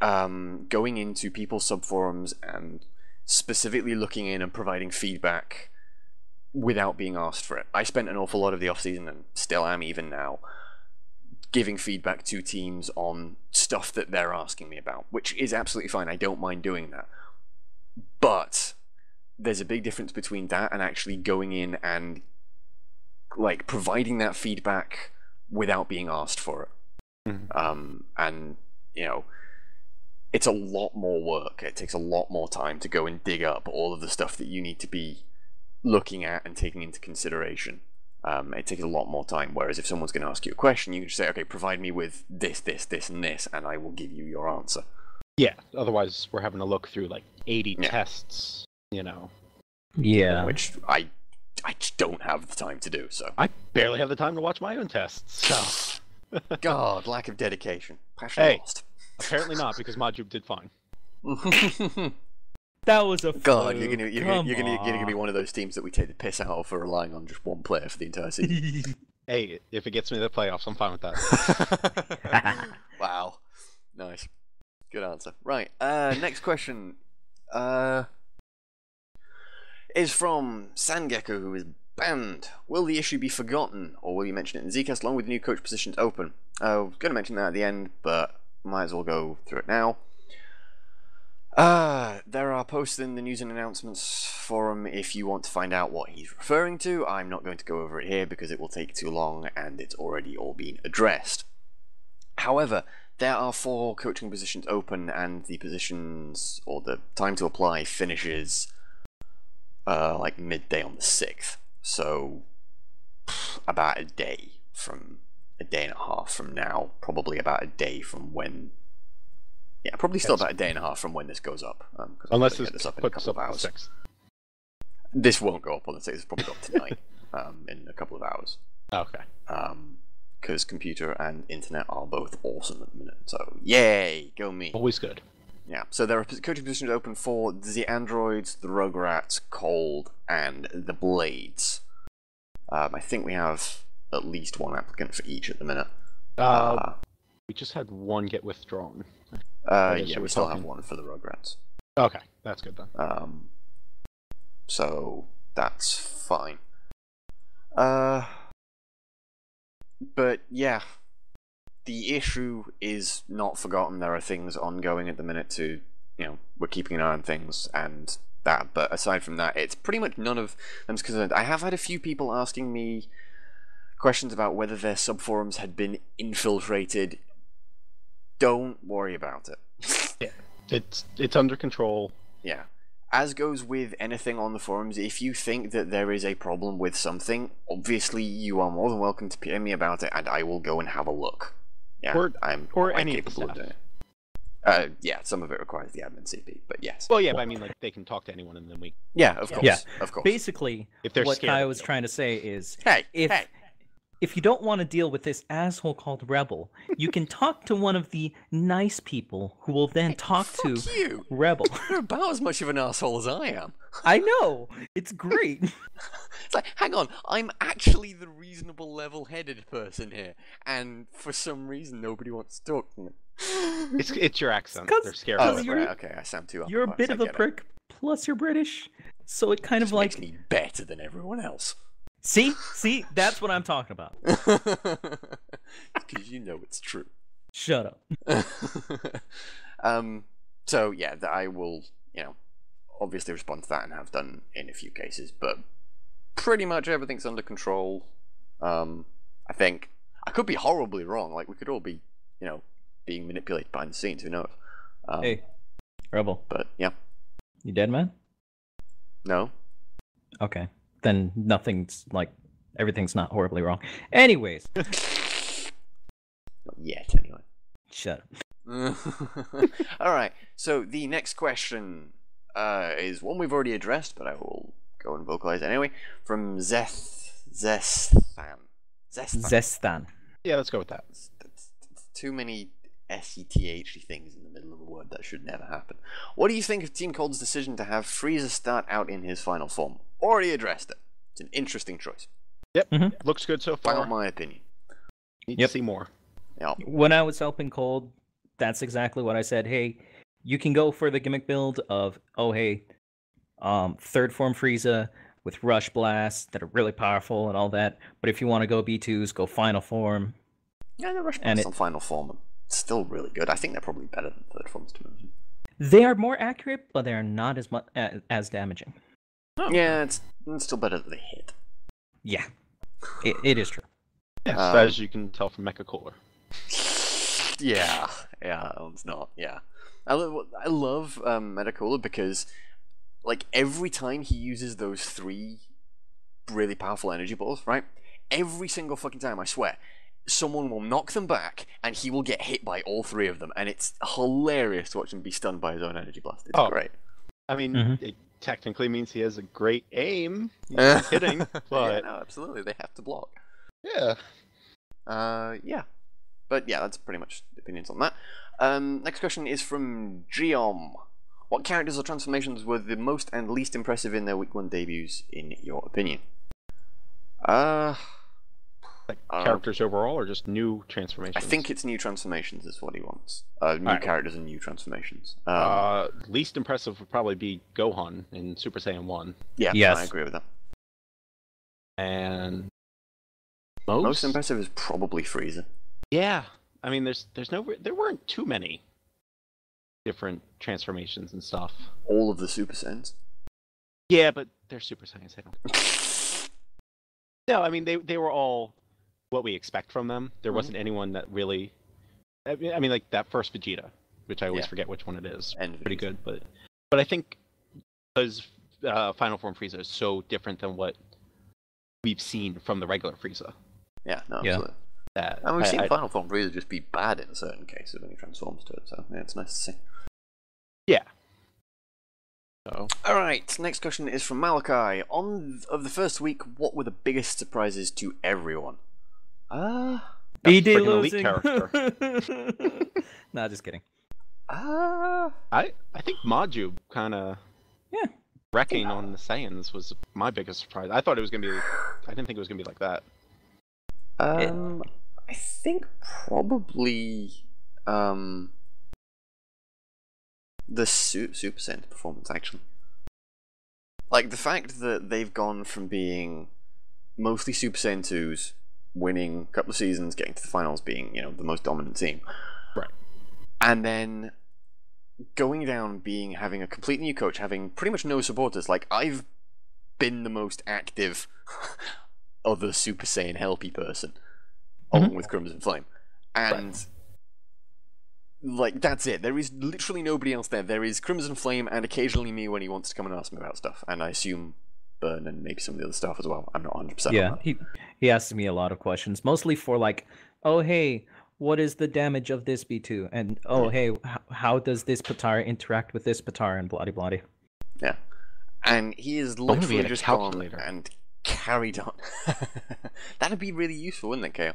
going into people's subforums and specifically looking in and providing feedback without being asked for it. I spent an awful lot of the off season, and still am even now, giving feedback to teams on stuff that they're asking me about, which is absolutely fine. I don't mind doing that. But there's a big difference between that and actually going in and like providing that feedback without being asked for it. Mm-hmm. And it's a lot more work. It takes a lot more time to go and dig up all of the stuff that you need to be looking at and taking into consideration. It takes a lot more time. Whereas if someone's going to ask you a question, you can just say, "Okay, provide me with this, this, this, and this," and I will give you your answer. Yeah. Otherwise, we're having to look through like 80 tests. Yeah. Which I just don't have the time to do. So I barely have the time to watch my own tests. So. God, lack of dedication, passion lost. Apparently not, because Majub did fine. That was a God, fluke. you're gonna be one of those teams that we take the piss out of for relying on just one player for the entire season. Hey, if it gets me to the playoffs, I'm fine with that. Wow, nice, good answer. Right, next question is from Sangekko, who is banned. Will the issue be forgotten, or will you mention it in Zcast along with the new coach positions open? I was going to mention that at the end, but might as well go through it now. There are posts in the news and announcements forum if you want to find out what he's referring to. I'm not going to go over it here because it will take too long and it's already all been addressed. However, there are 4 coaching positions open, and the positions, or the time to apply, finishes like midday on the 6th. So about a day and a half from now, probably about a day from when. Yeah, probably still about a day and a half from when this goes up. Unless this it's up in a couple of hours. This won't go up on the 6th. It's probably go up tonight, in a couple of hours. Okay. Because computer and internet are both awesome at the minute. So yay, go me. Always good. Yeah. So there are coaching positions open for the androids, the Rugrats, Cold, and the Blades. I think we have at least one applicant for each at the minute. We just had one get withdrawn. Yeah, we still have one for the Rugrats. Okay, that's good then. So that's fine. But yeah, the issue is not forgotten. There are things ongoing at the minute to, we're keeping an eye on things and that. But aside from that, it's pretty much none of them's concerned. I have had a few people asking me questions about whether their subforums had been infiltrated. Don't worry about it. Yeah, it's under control. Yeah. As goes with anything on the forums, if you think that there is a problem with something, obviously you are more than welcome to PM me about it, and I will go and have a look. Yeah, I'm or quite any of the capable of stuff. doing it. Yeah, some of it requires the admin CP, but yes. Well, yeah, but I mean, like, they can talk to anyone, and then we. Yeah, of course. Yeah. Of course. Basically, If they're what scared Kai of was you. trying to say is, Hey, if you don't want to deal with this asshole called Rebel, you can talk to one of the nice people who will then talk to fuck you. Rebel. You're about as much of an asshole as I am. I know. It's great. It's like, hang on, I'm actually the reasonable, level-headed person here, and for some reason nobody wants to talk to me. It's your accent. 'Cause- They're scared Because of you're- it. Right, okay, I sound too up. You're a bit of a prick, plus you're British. So it kind of like... Makes me better than everyone else. See? That's what I'm talking about. Because you know it's true. Shut up. So yeah, I will, obviously respond to that and have done in a few cases, but pretty much everything's under control. I think I could be horribly wrong. Like we could all be, being manipulated behind the scenes. Who knows? Hey, Rebel. But yeah, You dead, man? no. Okay. Then nothing's like... Everything's not horribly wrong. Anyways. Not yet, anyway. Shut All right. So the next question is one we've already addressed, but I will go and vocalize anyway. From Zestan. Zestan. Yeah, let's go with that. That's too many S-E-T-H things in the middle of a word. That should never happen. What do you think of Team Cold's decision to have Frieza start out in his final form? Already addressed it. It's an interesting choice. Yep, Mhm. looks good so far. Not my opinion. Need Yep. to see more. Yeah. When I was helping Cold, that's exactly what I said. Hey, you can go for the gimmick build of, third form Frieza with Rush Blasts that are really powerful and all that. But if you want to go B2s, go final form. Yeah, the Rush Blast on final form are still really good. I think they're probably better than third forms to me. They are more accurate, but they are not as much as damaging. Yeah, it's still better than the hit. Yeah, it is true. Yeah, as you can tell from Mecha Cooler. Yeah, it's not. Yeah, I love Metacola because, like, every time he uses those 3 really powerful energy balls, right? Every single fucking time, I swear, someone will knock them back, and he will get hit by all 3 of them, and it's hilarious to watch him be stunned by his own energy blast. It's great. I mean, it technically means he has a great aim. He's hitting, but yeah, no, absolutely, they have to block. yeah. Yeah. But yeah, that's pretty much the opinions on that. Next question is from Geom. What characters or transformations were the most and least impressive in their Week 1 debuts, in your opinion? Like characters overall, or just new transformations? I think it's new transformations is what he wants. New Alright. characters and new transformations. Least impressive would probably be Gohan in Super Saiyan 1. Yeah, Yes. I agree with that. And Most impressive is probably Frieza. Yeah, I mean, there weren't too many different transformations and stuff. All of the Super Saiyans. Yeah, but they're Super Saiyans. I don't. No, I mean they were all what we expect from them. There wasn't anyone that really. I mean, like that first Vegeta, which I always forget which one it is. And Pretty good, but I think because Final Form Frieza is so different than what we've seen from the regular Frieza. Yeah, no, Yeah. absolutely. That And we've seen Final Form Frieza just be bad in certain cases when he transforms to it, so yeah, it's nice to see. Yeah. So Alright, next question is from Malachi. Of the first week, what were the biggest surprises to everyone? that's BD freaking elite losing. character. Nah, just kidding. I think Maju kind of wrecking on the Saiyans was my biggest surprise. I thought it was gonna be. I didn't think it was gonna be like that. I think probably the Super Saiyan performance, actually. Like, the fact that they've gone from being mostly Super Saiyan 2s, winning a couple of seasons, getting to the finals, being, the most dominant team. Right. And then going down, having a completely new coach, having pretty much no supporters. Like, I've been the most active other Super Saiyan helpy person, along with Crimson Flame. And, like, that's it. There is literally nobody else there. There is Crimson Flame and occasionally me when he wants to come and ask me about stuff. And I assume Burn and maybe some of the other stuff as well. I'm not 100% Yeah, on that. he asked me a lot of questions, mostly for like, oh hey, what is the damage of this B2? And oh, hey, how does this Patara interact with this Patara and bloody bloody? Yeah. And he is Only we literally had a just gone calculator. and carried on. That'd be really useful, wouldn't it, Kale?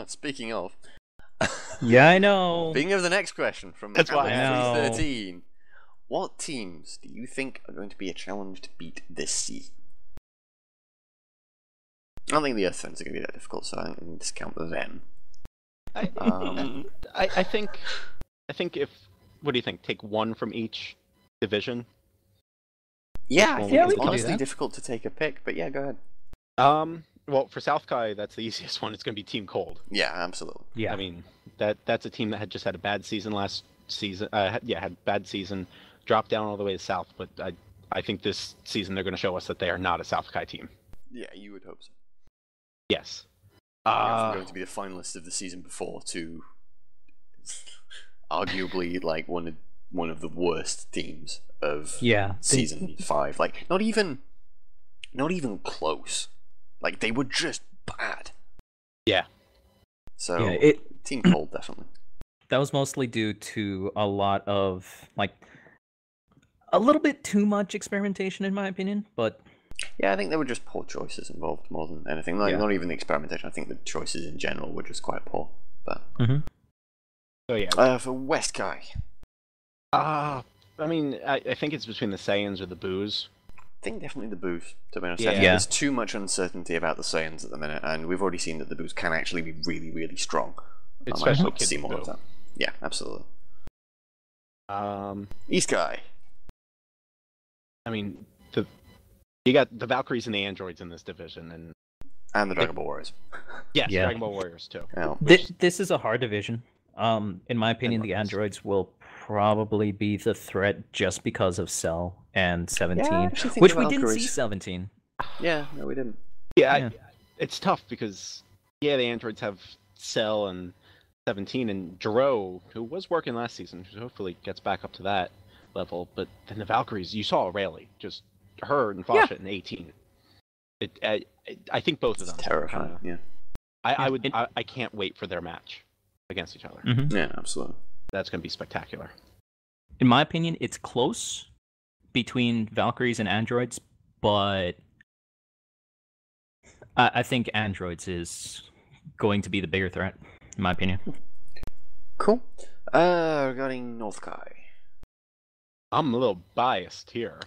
Speaking of. Yeah, I know. Speaking of the next question from That's why I know. 13. What teams do you think are going to be a challenge to beat this season? I don't think the Earth Friends are going to be that difficult, so I think we can discount them. I think if what do you think? Take one from each division. Yeah, I Well, think yeah, it's we can do honestly that. difficult to take a pick, but yeah, go ahead. Well, for South Kai, that's the easiest one. It's going to be Team Cold. Yeah, absolutely. Yeah. I mean, that's a team that had just had a bad season last season. Had a bad season, dropped down all the way to South. But I think this season they're going to show us that they are not a South Kai team. Yeah, you would hope so. Yes. From going to be the finalists of the season before to arguably like one of the worst teams of season 5. Like not even close. Like they were just bad. Yeah. So Yeah, Team Cold definitely. that was mostly due to a lot of like a little bit too much experimentation, in my opinion. But Yeah, I think there were just poor choices involved more than anything. Like, Yeah. not even the experimentation. I think the choices in general were just quite poor. But So yeah. for West Kai, I mean, I think it's between the Saiyans or the Boos. I think definitely the Boos, to be honest. Yeah. I think Yeah. there's too much uncertainty about the Saiyans at the minute, and we've already seen that the Boos can actually be really, really strong. Especially I'd like to Kids see more of Boo. that. Yeah, absolutely. I East Kai. mean, you got the Valkyries and the androids in this division, and And the Dragon Ball Warriors. yes, Yeah. Dragon Ball Warriors too. Yeah. this is a hard division. In my opinion, the androids will probably be the threat just because of Cell and 17, Yeah, I actually think which the we didn't see Valkyries- 17. Yeah, no, we didn't. Yeah, it's tough because the androids have Cell and 17, and Jiro, who was working last season, who hopefully gets back up to that level. But then the Valkyries, you saw Rayleigh, just her and Fasha in 18. I think both of It's them. terrifying. kinda- Yeah. I can't wait for their match against each other. Yeah, absolutely. That's going to be spectacular. In my opinion, it's close between Valkyries and androids, but I think androids is going to be the bigger threat, in my opinion. Cool. Regarding North Kai. I'm a little biased here.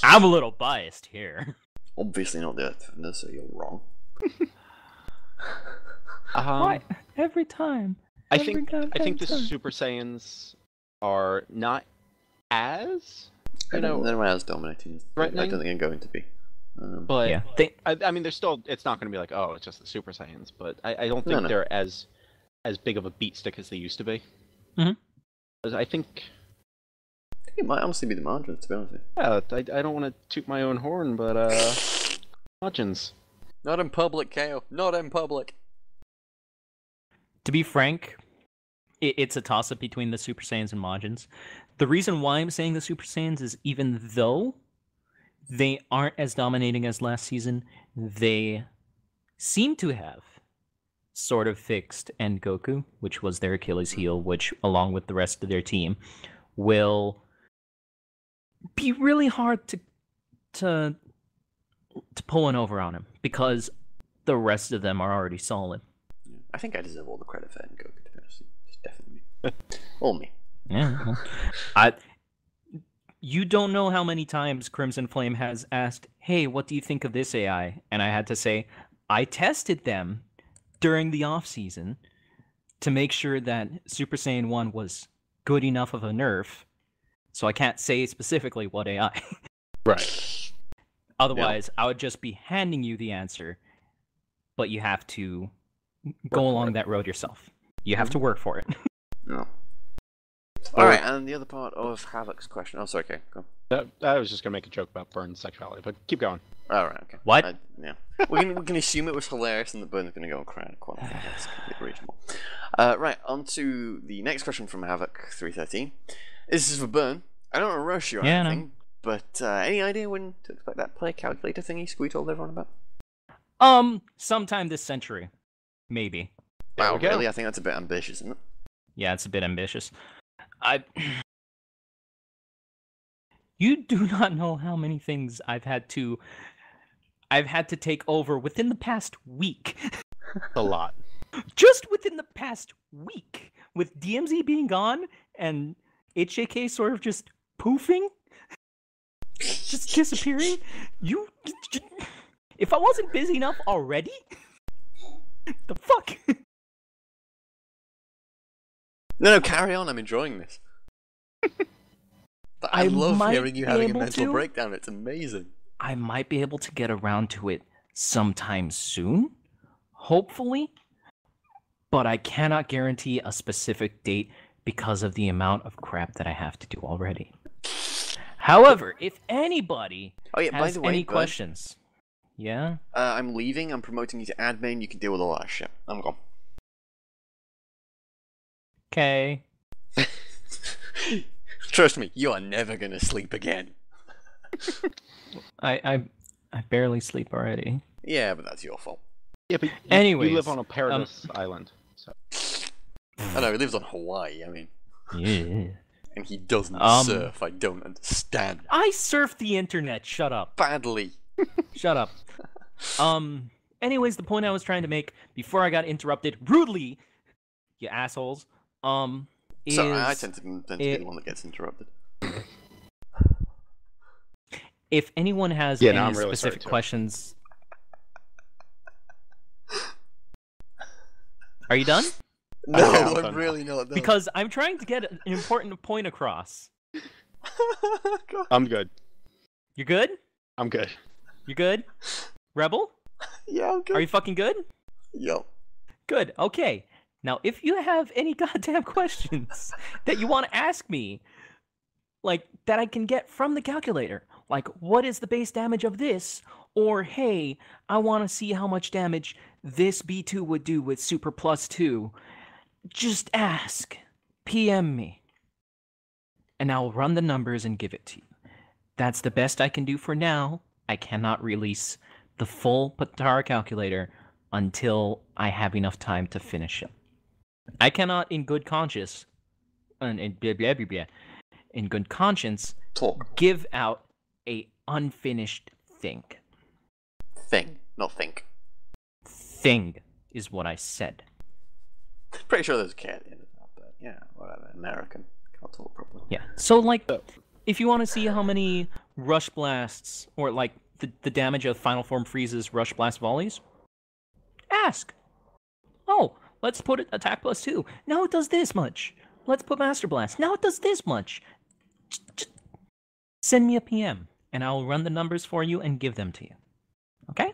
I'm a little biased here. Obviously not the Earth Defenders, so you're wrong. Why? Every time. I think the Super Saiyans are not as They're not as dominating. I threatening? don't think they're going to be. but Yeah, I mean, they're still. It's not going to be like, oh, it's just the Super Saiyans. But I don't think No. they're as big of a beat stick as they used to be. Mhm. 'Cause I think. It might honestly be the margins, to be honest with you. Yeah, I don't want to toot my own horn, but margins. Not in public, KO. Not in public. to be frank, it's a toss-up between the Super Saiyans and Majins. The reason why I'm saying the Super Saiyans is even though they aren't as dominating as last season, they seem to have sort of fixed End Goku, which was their Achilles heel, which, along with the rest of their team, will be really hard to pull one over on him because the rest of them are already solid. I think I deserve all the credit for Goku, to be honest. It's definitely me. All me. Yeah, you don't know how many times Crimson Flame has asked, "Hey, what do you think of this AI?" And I had to say, I tested them during the off season to make sure that Super Saiyan 1 was good enough of a nerf. So I can't say specifically what AI. Right. Otherwise, I would just be handing you the answer, but you have to go along that road yourself. You have to work for it. No. Alright, and the other part of Havoc's question. Oh, sorry, okay, go. I was just going to make a joke about Burn's sexuality, but keep going. Alright, okay. What? Yeah. we can assume it was hilarious and that Burn's going to go and cry in a corner. I think that's completely reasonable. Right, on to the next question from Havoc313. This is for Burn. I don't want to rush you or Yeah, no. anything, but any idea when to expect that play calculator thingy Squee told everyone about? Sometime this century, maybe. There Wow, we go. really? I think that's a bit ambitious, isn't it? Yeah, it's a bit ambitious. You do not know how many things I've had to take over within the past week. A lot. Just within the past week, with DMZ being gone and HJK sort of just poofing, just disappearing. If I wasn't busy enough already, the fuck. No, carry on. I'm enjoying this. I love hearing you having a mental breakdown. It's amazing. I might be able to get around to it sometime soon, hopefully, but I cannot guarantee a specific date because of the amount of crap that I have to do already. However, if anybody by has the way, any Bert, questions, yeah? I'm leaving. I'm promoting you to admin. You can deal with all that shit. I'm gone. Okay. Trust me, you are never gonna sleep again. I barely sleep already. Yeah, but that's your fault. Yeah, but Anyways, you live on a paradise island. So. I know, he lives on Hawaii, I mean. Yeah. And he doesn't surf, I don't understand. I surf the internet, shut up. Badly. Shut up. Anyways, the point I was trying to make before I got interrupted rudely, you assholes, is... Sorry, I tend to be the one that gets interrupted. If anyone has Yeah, any no, I'm really specific sorry, too. questions... Are you done? No, Yeah, I'm I'm done. really not done. Because I'm trying to get an important point across. God. I'm good. You good? I'm good. You good? Rebel? Yeah, I'm good. Are you fucking good? Yo. Good. Okay. Now, if you have any goddamn questions that you want to ask me, like, that I can get from the calculator, like, what is the base damage of this? Or, hey, I want to see how much damage this B2 would do with Super Plus 2. Just ask. PM me. And I'll run the numbers and give it to you. That's the best I can do for now. I cannot release the full Patara calculator until I have enough time to finish it. I cannot, in good conscience, in good conscience, Talk. give out a unfinished thing. Thing, not think. Thing is what I said. Pretty sure there's a K at the end of that, but yeah, whatever. American. Can't talk properly. Yeah. So, like, if you want to see how many rush blasts, or like the damage of Final Form Freeze's rush blast volleys, ask. Oh, let's put it attack plus 2. Now it does this much. Let's put Master Blast. Now it does this much. Just send me a PM, and I'll run the numbers for you and give them to you. Okay?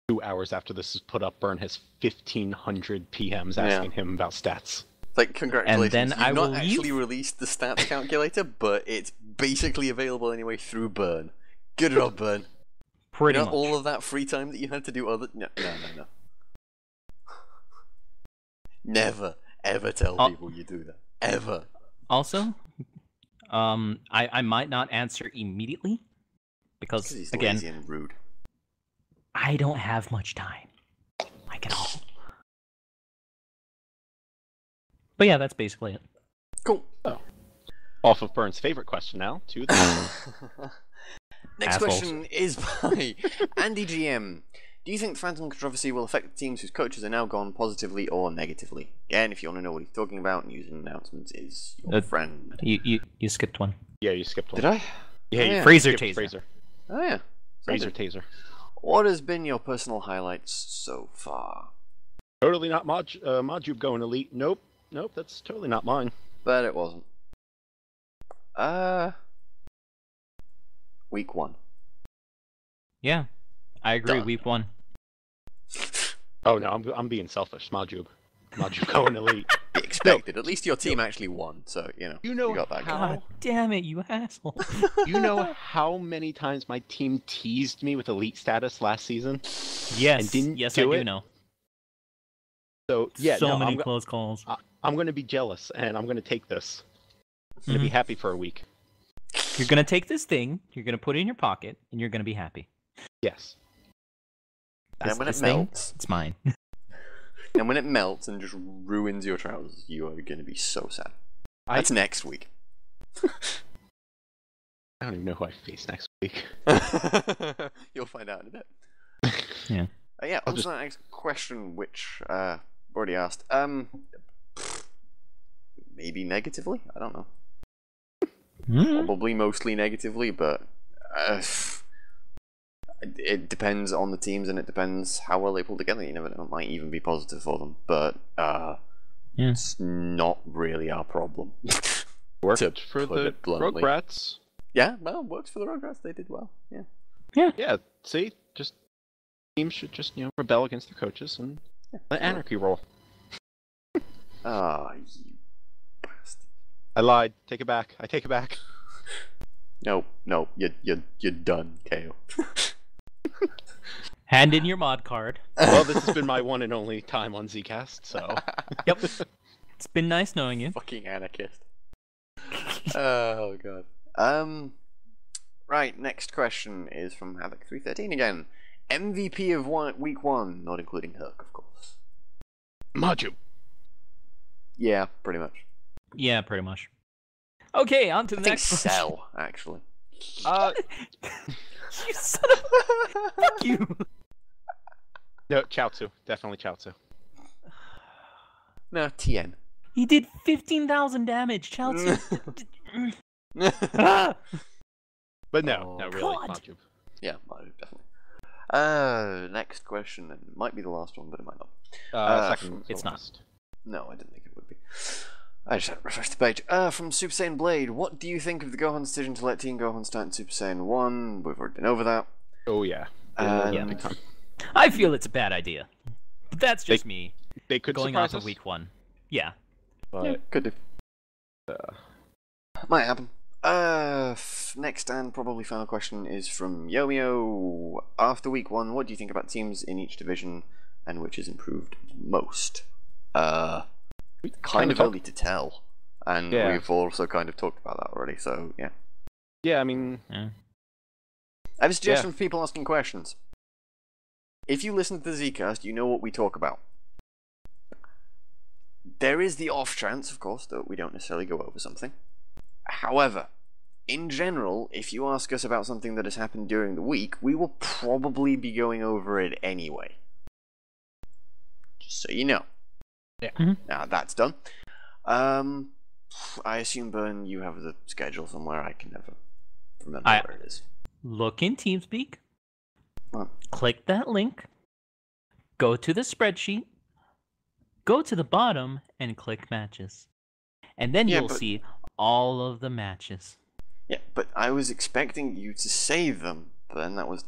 2 hours after this is put up, Burn has 1,500 PMs asking him about stats. It's like, congratulations. And then You've I will not actually released the stats calculator, but it's basically available anyway through Burn. Good job, Burn. Pretty you know, much. all of that free time that you had to do other... No. Never, ever tell people you do that. Ever. Also, I might not answer immediately because He's again, lazy and rude. I don't have much time. Like at all. But yeah, that's basically it. Cool. Off of Burn's favorite question now, to the Next Assholes. question is by Andy GM. Do you think the Phantom controversy will affect the teams whose coaches are now gone positively or negatively? Again, if you want to know what he's talking about, news and announcements is your friend. You skipped one. Yeah, you skipped one. Did I? Yeah, you Fraser skipped Taser. Fraser. Oh yeah. Fraser Taser. What has been your personal highlights so far? Totally not Majub going elite. Nope, that's totally not mine. But it wasn't. Week 1. Yeah, I agree. Done. Week 1. Oh no, I'm being selfish. Majub going elite. Be expected. At least your team actually won, so you know. You got that how- going. God damn it, you asshole! You know how many times my team teased me with elite status last season? Yes, And didn't yes, do I do it? know. So yeah, so no, many close calls. I'm going to be jealous, and I'm going to take this. I'm going to be happy for a week. You're gonna take this thing, you're gonna put it in your pocket, and you're gonna be happy. Yes. And when it This thing, melts, it's mine. and when it melts and just ruins your trousers, you are going to be so sad. That's next week. I don't even know who I face next week. You'll find out in a bit. Yeah. Yeah, on to the next question, which already asked. Maybe negatively? I don't know. Probably mostly negatively, but it depends on the teams and it depends how well they pull together. You never know, it might even be positive for them, but it's not really our problem. Worked for the Rugrats. Yeah, well, works for the Rugrats. They did well. Yeah. Yeah. See, just teams should just rebel against their coaches and let anarchy roll. Ah, you bastard! I lied. Take it back. I take it back. No, you're done, KO. Hand in your mod card. Well, this has been my one and only time on Zcast, so. Yep. It's been nice knowing you. Fucking anarchist. Oh god. Right, next question is from Havoc313 again. MVP of week 1, not including Herc, of course. Maju. Yeah, pretty much. Yeah, pretty much. Okay, on to the next question. Cell, actually. You son of a... Fuck you! No, Chaozu. Definitely Chaozu. No, TN. He did 15,000 damage, Chelsea. Ah! But no, really, God. Maju. Yeah, Maju, definitely. Next question, and it might be the last one, but it might not. Second. It's not. last. No, I didn't think it would be. I just had to refresh the page. From Super Saiyan Blade, what do you think of the Gohan decision to let Teen Gohan start in Super Saiyan 1? We've already been over that. Oh yeah. Yeah. Big time. I feel it's a bad idea. But that's just me. They could going surprise off of us, week 1. Yeah. but Could do. Might happen. Next and probably final question is from Yomio. After week 1, what do you think about teams in each division and which has improved most? Kind of early to tell, and we've also kind of talked about that already. So yeah. Yeah, I mean. Yeah. I have a suggestion for people asking questions. If you listen to the Zcast, you know what we talk about. There is the off chance, of course, that we don't necessarily go over something. However, in general, if you ask us about something that has happened during the week, we will probably be going over it anyway. Just so you know. Yeah. Mm-hmm. Now that's done. I assume, Burn, you have the schedule somewhere. I can never remember where it is. Look in TeamSpeak. What? Click that link. Go to the spreadsheet. Go to the bottom and click matches. And then you'll see all of the matches. Yeah, but I was expecting you to save them, but then that was...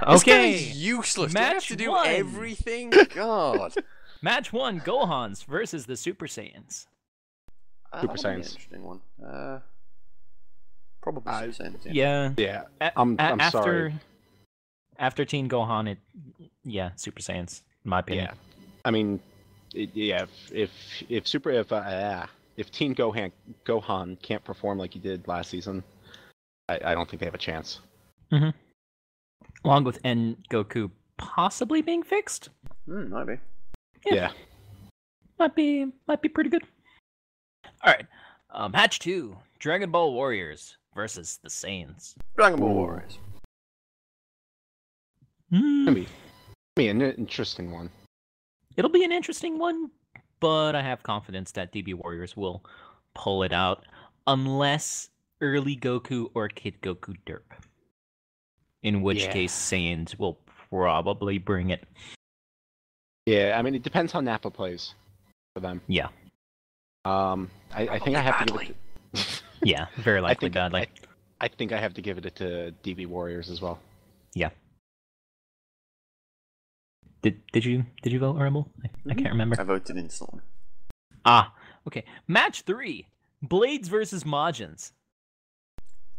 Okay. This guy's useless. Match Do I have to do 1. everything? God. Match 1, Gohans versus the Super Saiyans. Super That'll be an Saiyans. interesting one. Probably Super Saiyans. Yeah. Yeah. I'm sorry. After Teen Gohan, Super Saiyans, in my opinion. Yeah. I mean, if Teen Gohan can't perform like he did last season, I don't think they have a chance. Mm-hmm. Along with N Goku possibly being fixed. Might be. Yeah. Might be pretty good. All right. Match 2, Dragon Ball Warriors versus the Saiyans. Dragon Ball Warriors. It'll be an interesting one. It'll be an interesting one, but I have confidence that DB Warriors will pull it out, unless early Goku or Kid Goku derp. In which case, Saiyans will probably bring it. Yeah, I mean, it depends how Nappa plays for them. Yeah. I think I have to give it to... Yeah, very likely badly. I think I have to give it to DB Warriors as well. Yeah. Did you vote, Rebel? I can't remember. I voted instantly. Ah, okay. Match 3, Blades versus Majins.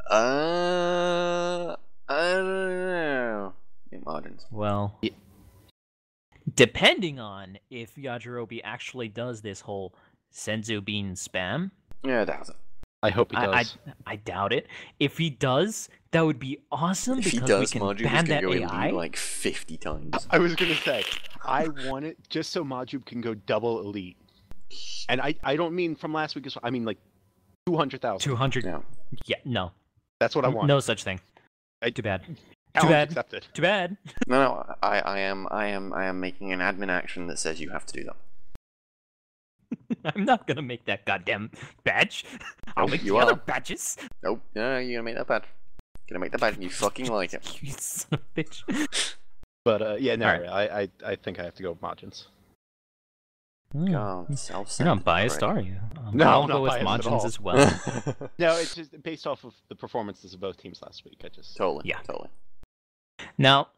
I don't know. Yeah, Majins. Well, depending on if Yajirobe actually does this whole Senzu Bean spam. Yeah, that's it. I hope he does. I doubt it. If he does, that would be awesome If he because does, we can Marju is ban gonna that go AI. elite like 50 times. I was gonna say, I want it just so Majub can go double elite. And I don't mean from last week as well. I mean like 200,000. 200. Yeah. Yeah, no. That's what I want. No such thing. Too bad. Too Challenge bad. accepted. Too bad. No, I am making an admin action that says you have to do that. I'm not gonna make that goddamn badge. I'll Nope, make you the other are. badges. Nope, no, you're gonna make that bad. Gonna make that bad. You fucking like it. You son of a bitch. But yeah, no, Alright. I think I have to go with Majins. God, You're self-centered not biased, prick. are you? No, I'll I'm go not with biased at Majins all. as well. No, it's just based off of the performances of both teams last week. I just Totally. Yeah. Totally. Now,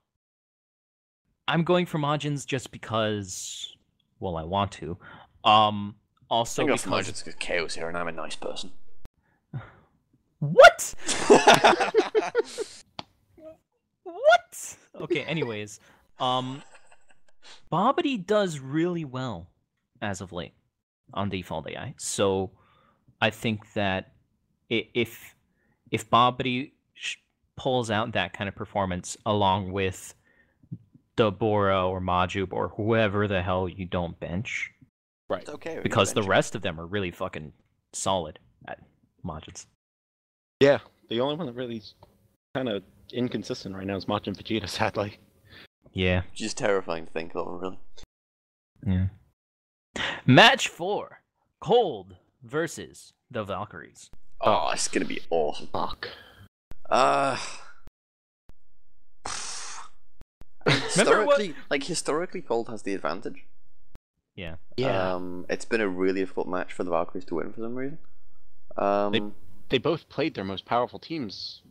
I'm going for Majins just because, well, I want to. Also I go for because Majins because Chaos here, and I'm a nice person. what? What? Okay. Anyways, Bobbity does really well as of late on default AI. So I think that if Bobbity pulls out that kind of performance along with Deborah or Majub or whoever the hell you don't bench, right. It's okay. because the rest of them are really fucking solid at Majins. Yeah, the only one that really kind of inconsistent right now is Majin Vegeta, sadly. Yeah. Just terrifying to think of, really. Yeah. Match 4. Cold versus the Valkyries. Oh, it's gonna be awesome. Fuck. Historically, Cold has the advantage. Yeah. Yeah. It's been a really difficult match for the Valkyries to win for some reason. They both played their most powerful teams,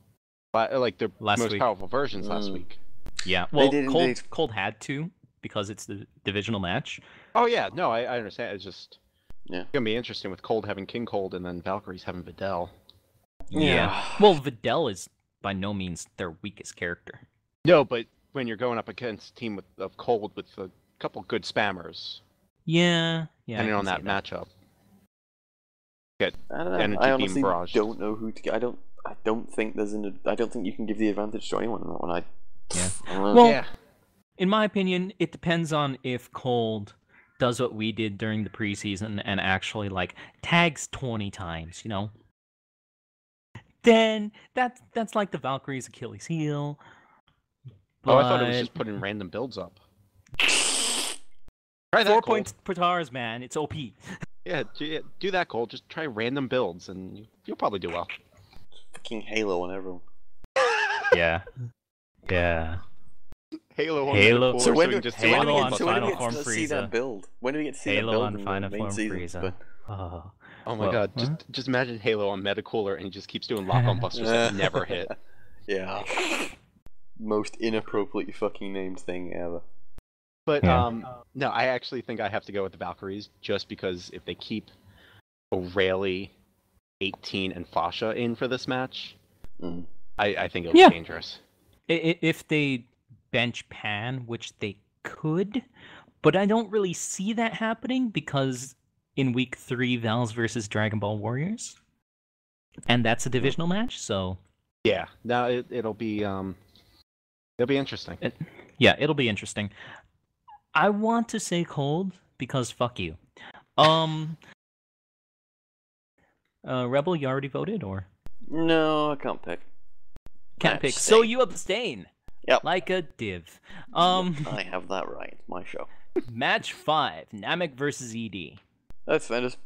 like their Last most week. powerful versions last week. Yeah. Well, did Cold, indeed. Cold had to because it's the divisional match. Oh yeah, no, I understand. It's just Yeah. it's gonna be interesting with Cold having King Cold and then Valkyries having Videl. Yeah. Well, Videl is by no means their weakest character. No, but when you're going up against a team of Cold with a couple good spammers, Yeah. Yeah. depending I on can see that matchup. I don't know. Energy I beam honestly barrage. don't know who to get. I don't think I don't think you can give the advantage to anyone in that one. Yeah. I don't know. Well, Yeah. in my opinion, it depends on if Cold does what we did during the preseason and actually like tags 20 times, you know. Then that's like the Valkyrie's Achilles heel. Oh, I thought it was But just putting random builds up. Try that, 4 Cold. points per tars, man. It's OP. Yeah, do that, Cold. Just try random builds, and you'll probably do well. Fucking Halo on everyone. Yeah. Yeah. Halo on Halo- the So when you do can just Halo do on anything. so when do Final we get Form to see that Frieza. build? When do we get to see that Halo build on in Final the main Form season? Frieza. But Oh. Oh my Well, god, huh? just imagine Halo on Metacooler and he just keeps doing lock-on busters that never hit. yeah, most inappropriately fucking named thing ever. But Yeah. no, I actually think I have to go with the Valkyries just because if they keep O'Reilly, 18, and Fasha in for this match, Mm. I think it'll Yeah. be dangerous. If they bench Pan, which they could, but I don't really see that happening because in week 3, Val's versus Dragon Ball Warriors, and that's a divisional match. So Yeah, no, it'll be interesting. yeah, it'll be interesting. I want to say Cold because fuck you. Rebel, you already voted or No, I can't pick. can't I pick? So abstain. you abstain. Yep. Like a div. I have that right. It's my show. Match 5, Namek versus ED. That's Fenders.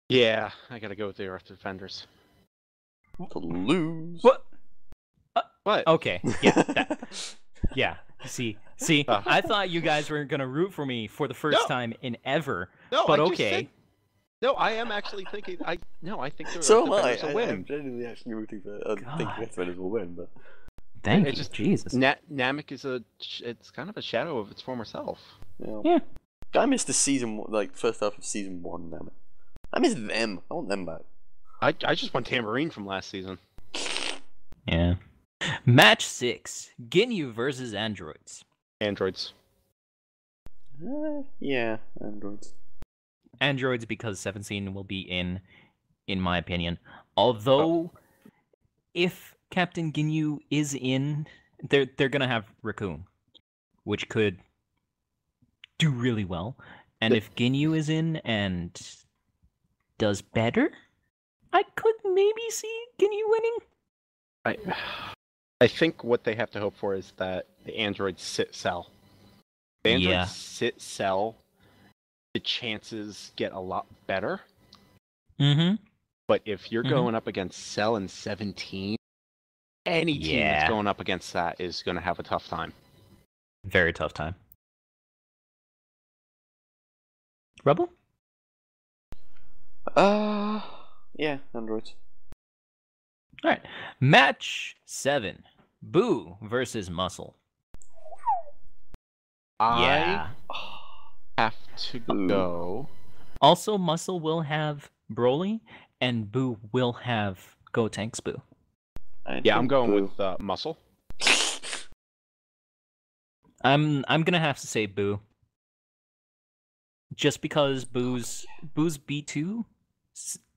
Yeah, I gotta go with the Earth Defenders. To lose. What? What? Okay. Yeah. Yeah. See. Uh. I thought you guys were gonna root for me for the first No. time in ever. No, But I just okay. said- no, I am actually thinking. I think the So Earth am I. Defenders will I'm win. genuinely actually rooting for. I think God. Earth Defenders will win, but Thank It's you, just- Jesus. Namek is it's kind of a shadow of its former self. Yeah. I missed the season, first half of season 1. Damn it. I miss them. I want them back. I just want Tamarine from last season. Yeah. Match 6, Ginyu versus Androids. Androids. Yeah, androids. Androids because 17 will be in my opinion. Although, if Captain Ginyu is in, they're gonna have Raccoon, which could do really well. And if Ginyu is in and does better, I could maybe see Ginyu winning. I think what they have to hope for is that the androids sit cell. The androids sit cell, the chances get a lot better. Mm-hmm. But if you're going up against Cell and 17, any team that's going up against that is going to have a tough time. Very tough time. Rebel? Yeah, androids. All right. Match 7. Boo versus Muscle. I have to go. Also, Muscle will have Broly, and Boo will have Gotenks Boo. I'm going with Muscle. I'm gonna have to say Boo. Just because Boo's B2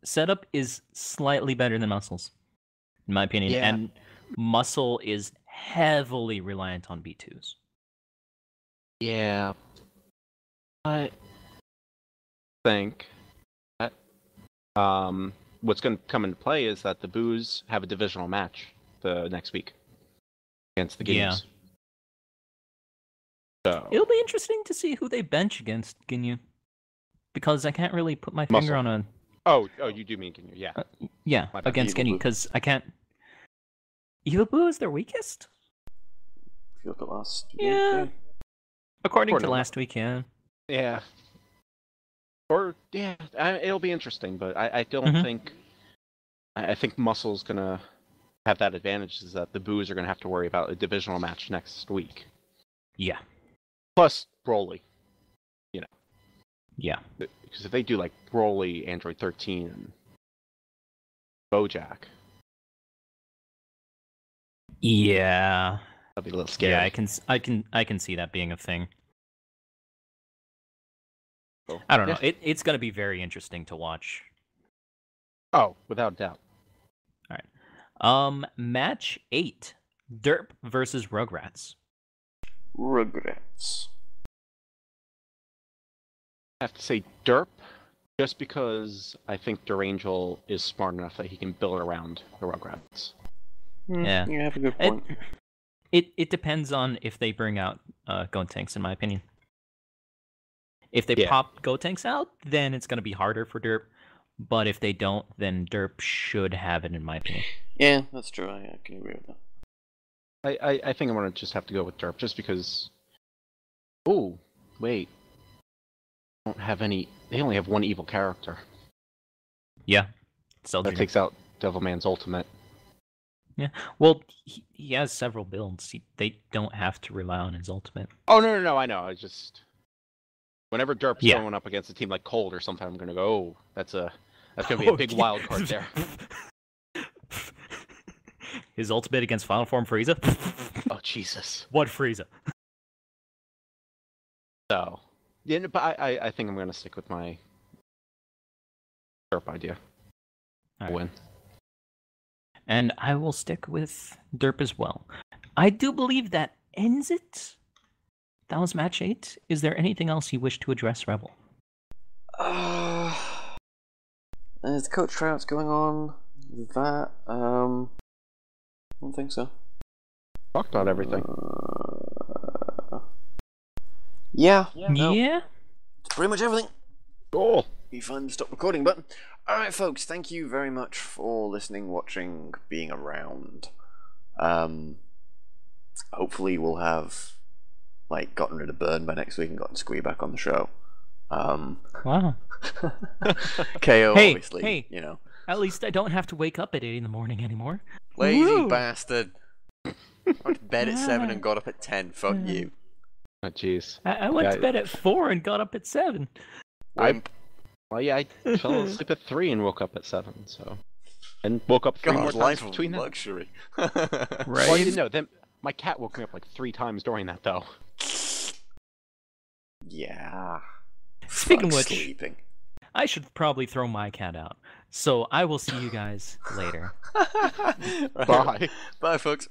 setup is slightly better than Muscle's, in my opinion, and Muscle is heavily reliant on B2s. Yeah, I think that what's going to come into play is that the Boos have a divisional match the next week against the Ginyus. So it'll be interesting to see who they bench against Ginyu, because I can't really put my finger on a. Oh, you do mean Ginyu, yeah. Against Ginyu, because I can't. Evil Boo is their weakest. If you look at last week, According to last week, Yeah. Or it'll be interesting, but I don't think. I think Muscle's gonna have that advantage, is that the Boos are gonna have to worry about a divisional match next week. Yeah. Plus Broly. Yeah. Because if they do like Broly, Android 13, and Bojack. Yeah. That'd be a little scary. Yeah, I can see that being a thing. I don't know. It's going to be very interesting to watch. Oh, without doubt. All right. Match 8. Derp versus Rugrats. Rugrats. I have to say Derp, just because I think Durangel is smart enough that he can build around the Rugrats. Yeah. You have a good point. It depends on if they bring out Gotenks, in my opinion. If they pop Gotenks out, then it's going to be harder for Derp. But if they don't, then Derp should have it, in my opinion. Yeah, that's true. I can agree with that. I think I'm going to just have to go with Derp, just because... Oh, wait. They don't have any... They only have one evil character. Yeah. That takes out Devilman's ultimate. Yeah, well, he has several builds. They don't have to rely on his ultimate. Oh, no, I know. I just... Whenever Derp's going up against a team like Cold or something, I'm going to go, oh, that's going to be a big wild card there. His ultimate against Final Form Frieza? Oh, Jesus. What Frieza? So, yeah, but I think I'm going to stick with my Derp idea. Right. Win. And I will stick with Derp as well. I do believe that ends it. That was match 8. Is there anything else you wish to address, Rebel? There's coach tryouts going on. That, I don't think so. Talked about everything. Yeah. Yeah? It's pretty much everything. Cool. You find the stop recording button. Alright, folks, thank you very much for listening, watching, being around. Hopefully we'll have gotten rid of Burn by next week and gotten Squee back on the show. Wow. KO, obviously. Hey, you know. At least I don't have to wake up at 8 in the morning anymore. Lazy bastard. I went to bed at 7 and got up at 10. Fuck you. Oh, jeez. I went to bed at 4 and got up at 7. I fell asleep at 3 and woke up at 7, so... And woke up 3 more times between them. Luxury. Right. Well, I didn't know. My cat woke me up 3 times during that, though. Yeah. Speaking of which, sleeping. I should probably throw my cat out. So I will see you guys later. Bye. Bye, folks.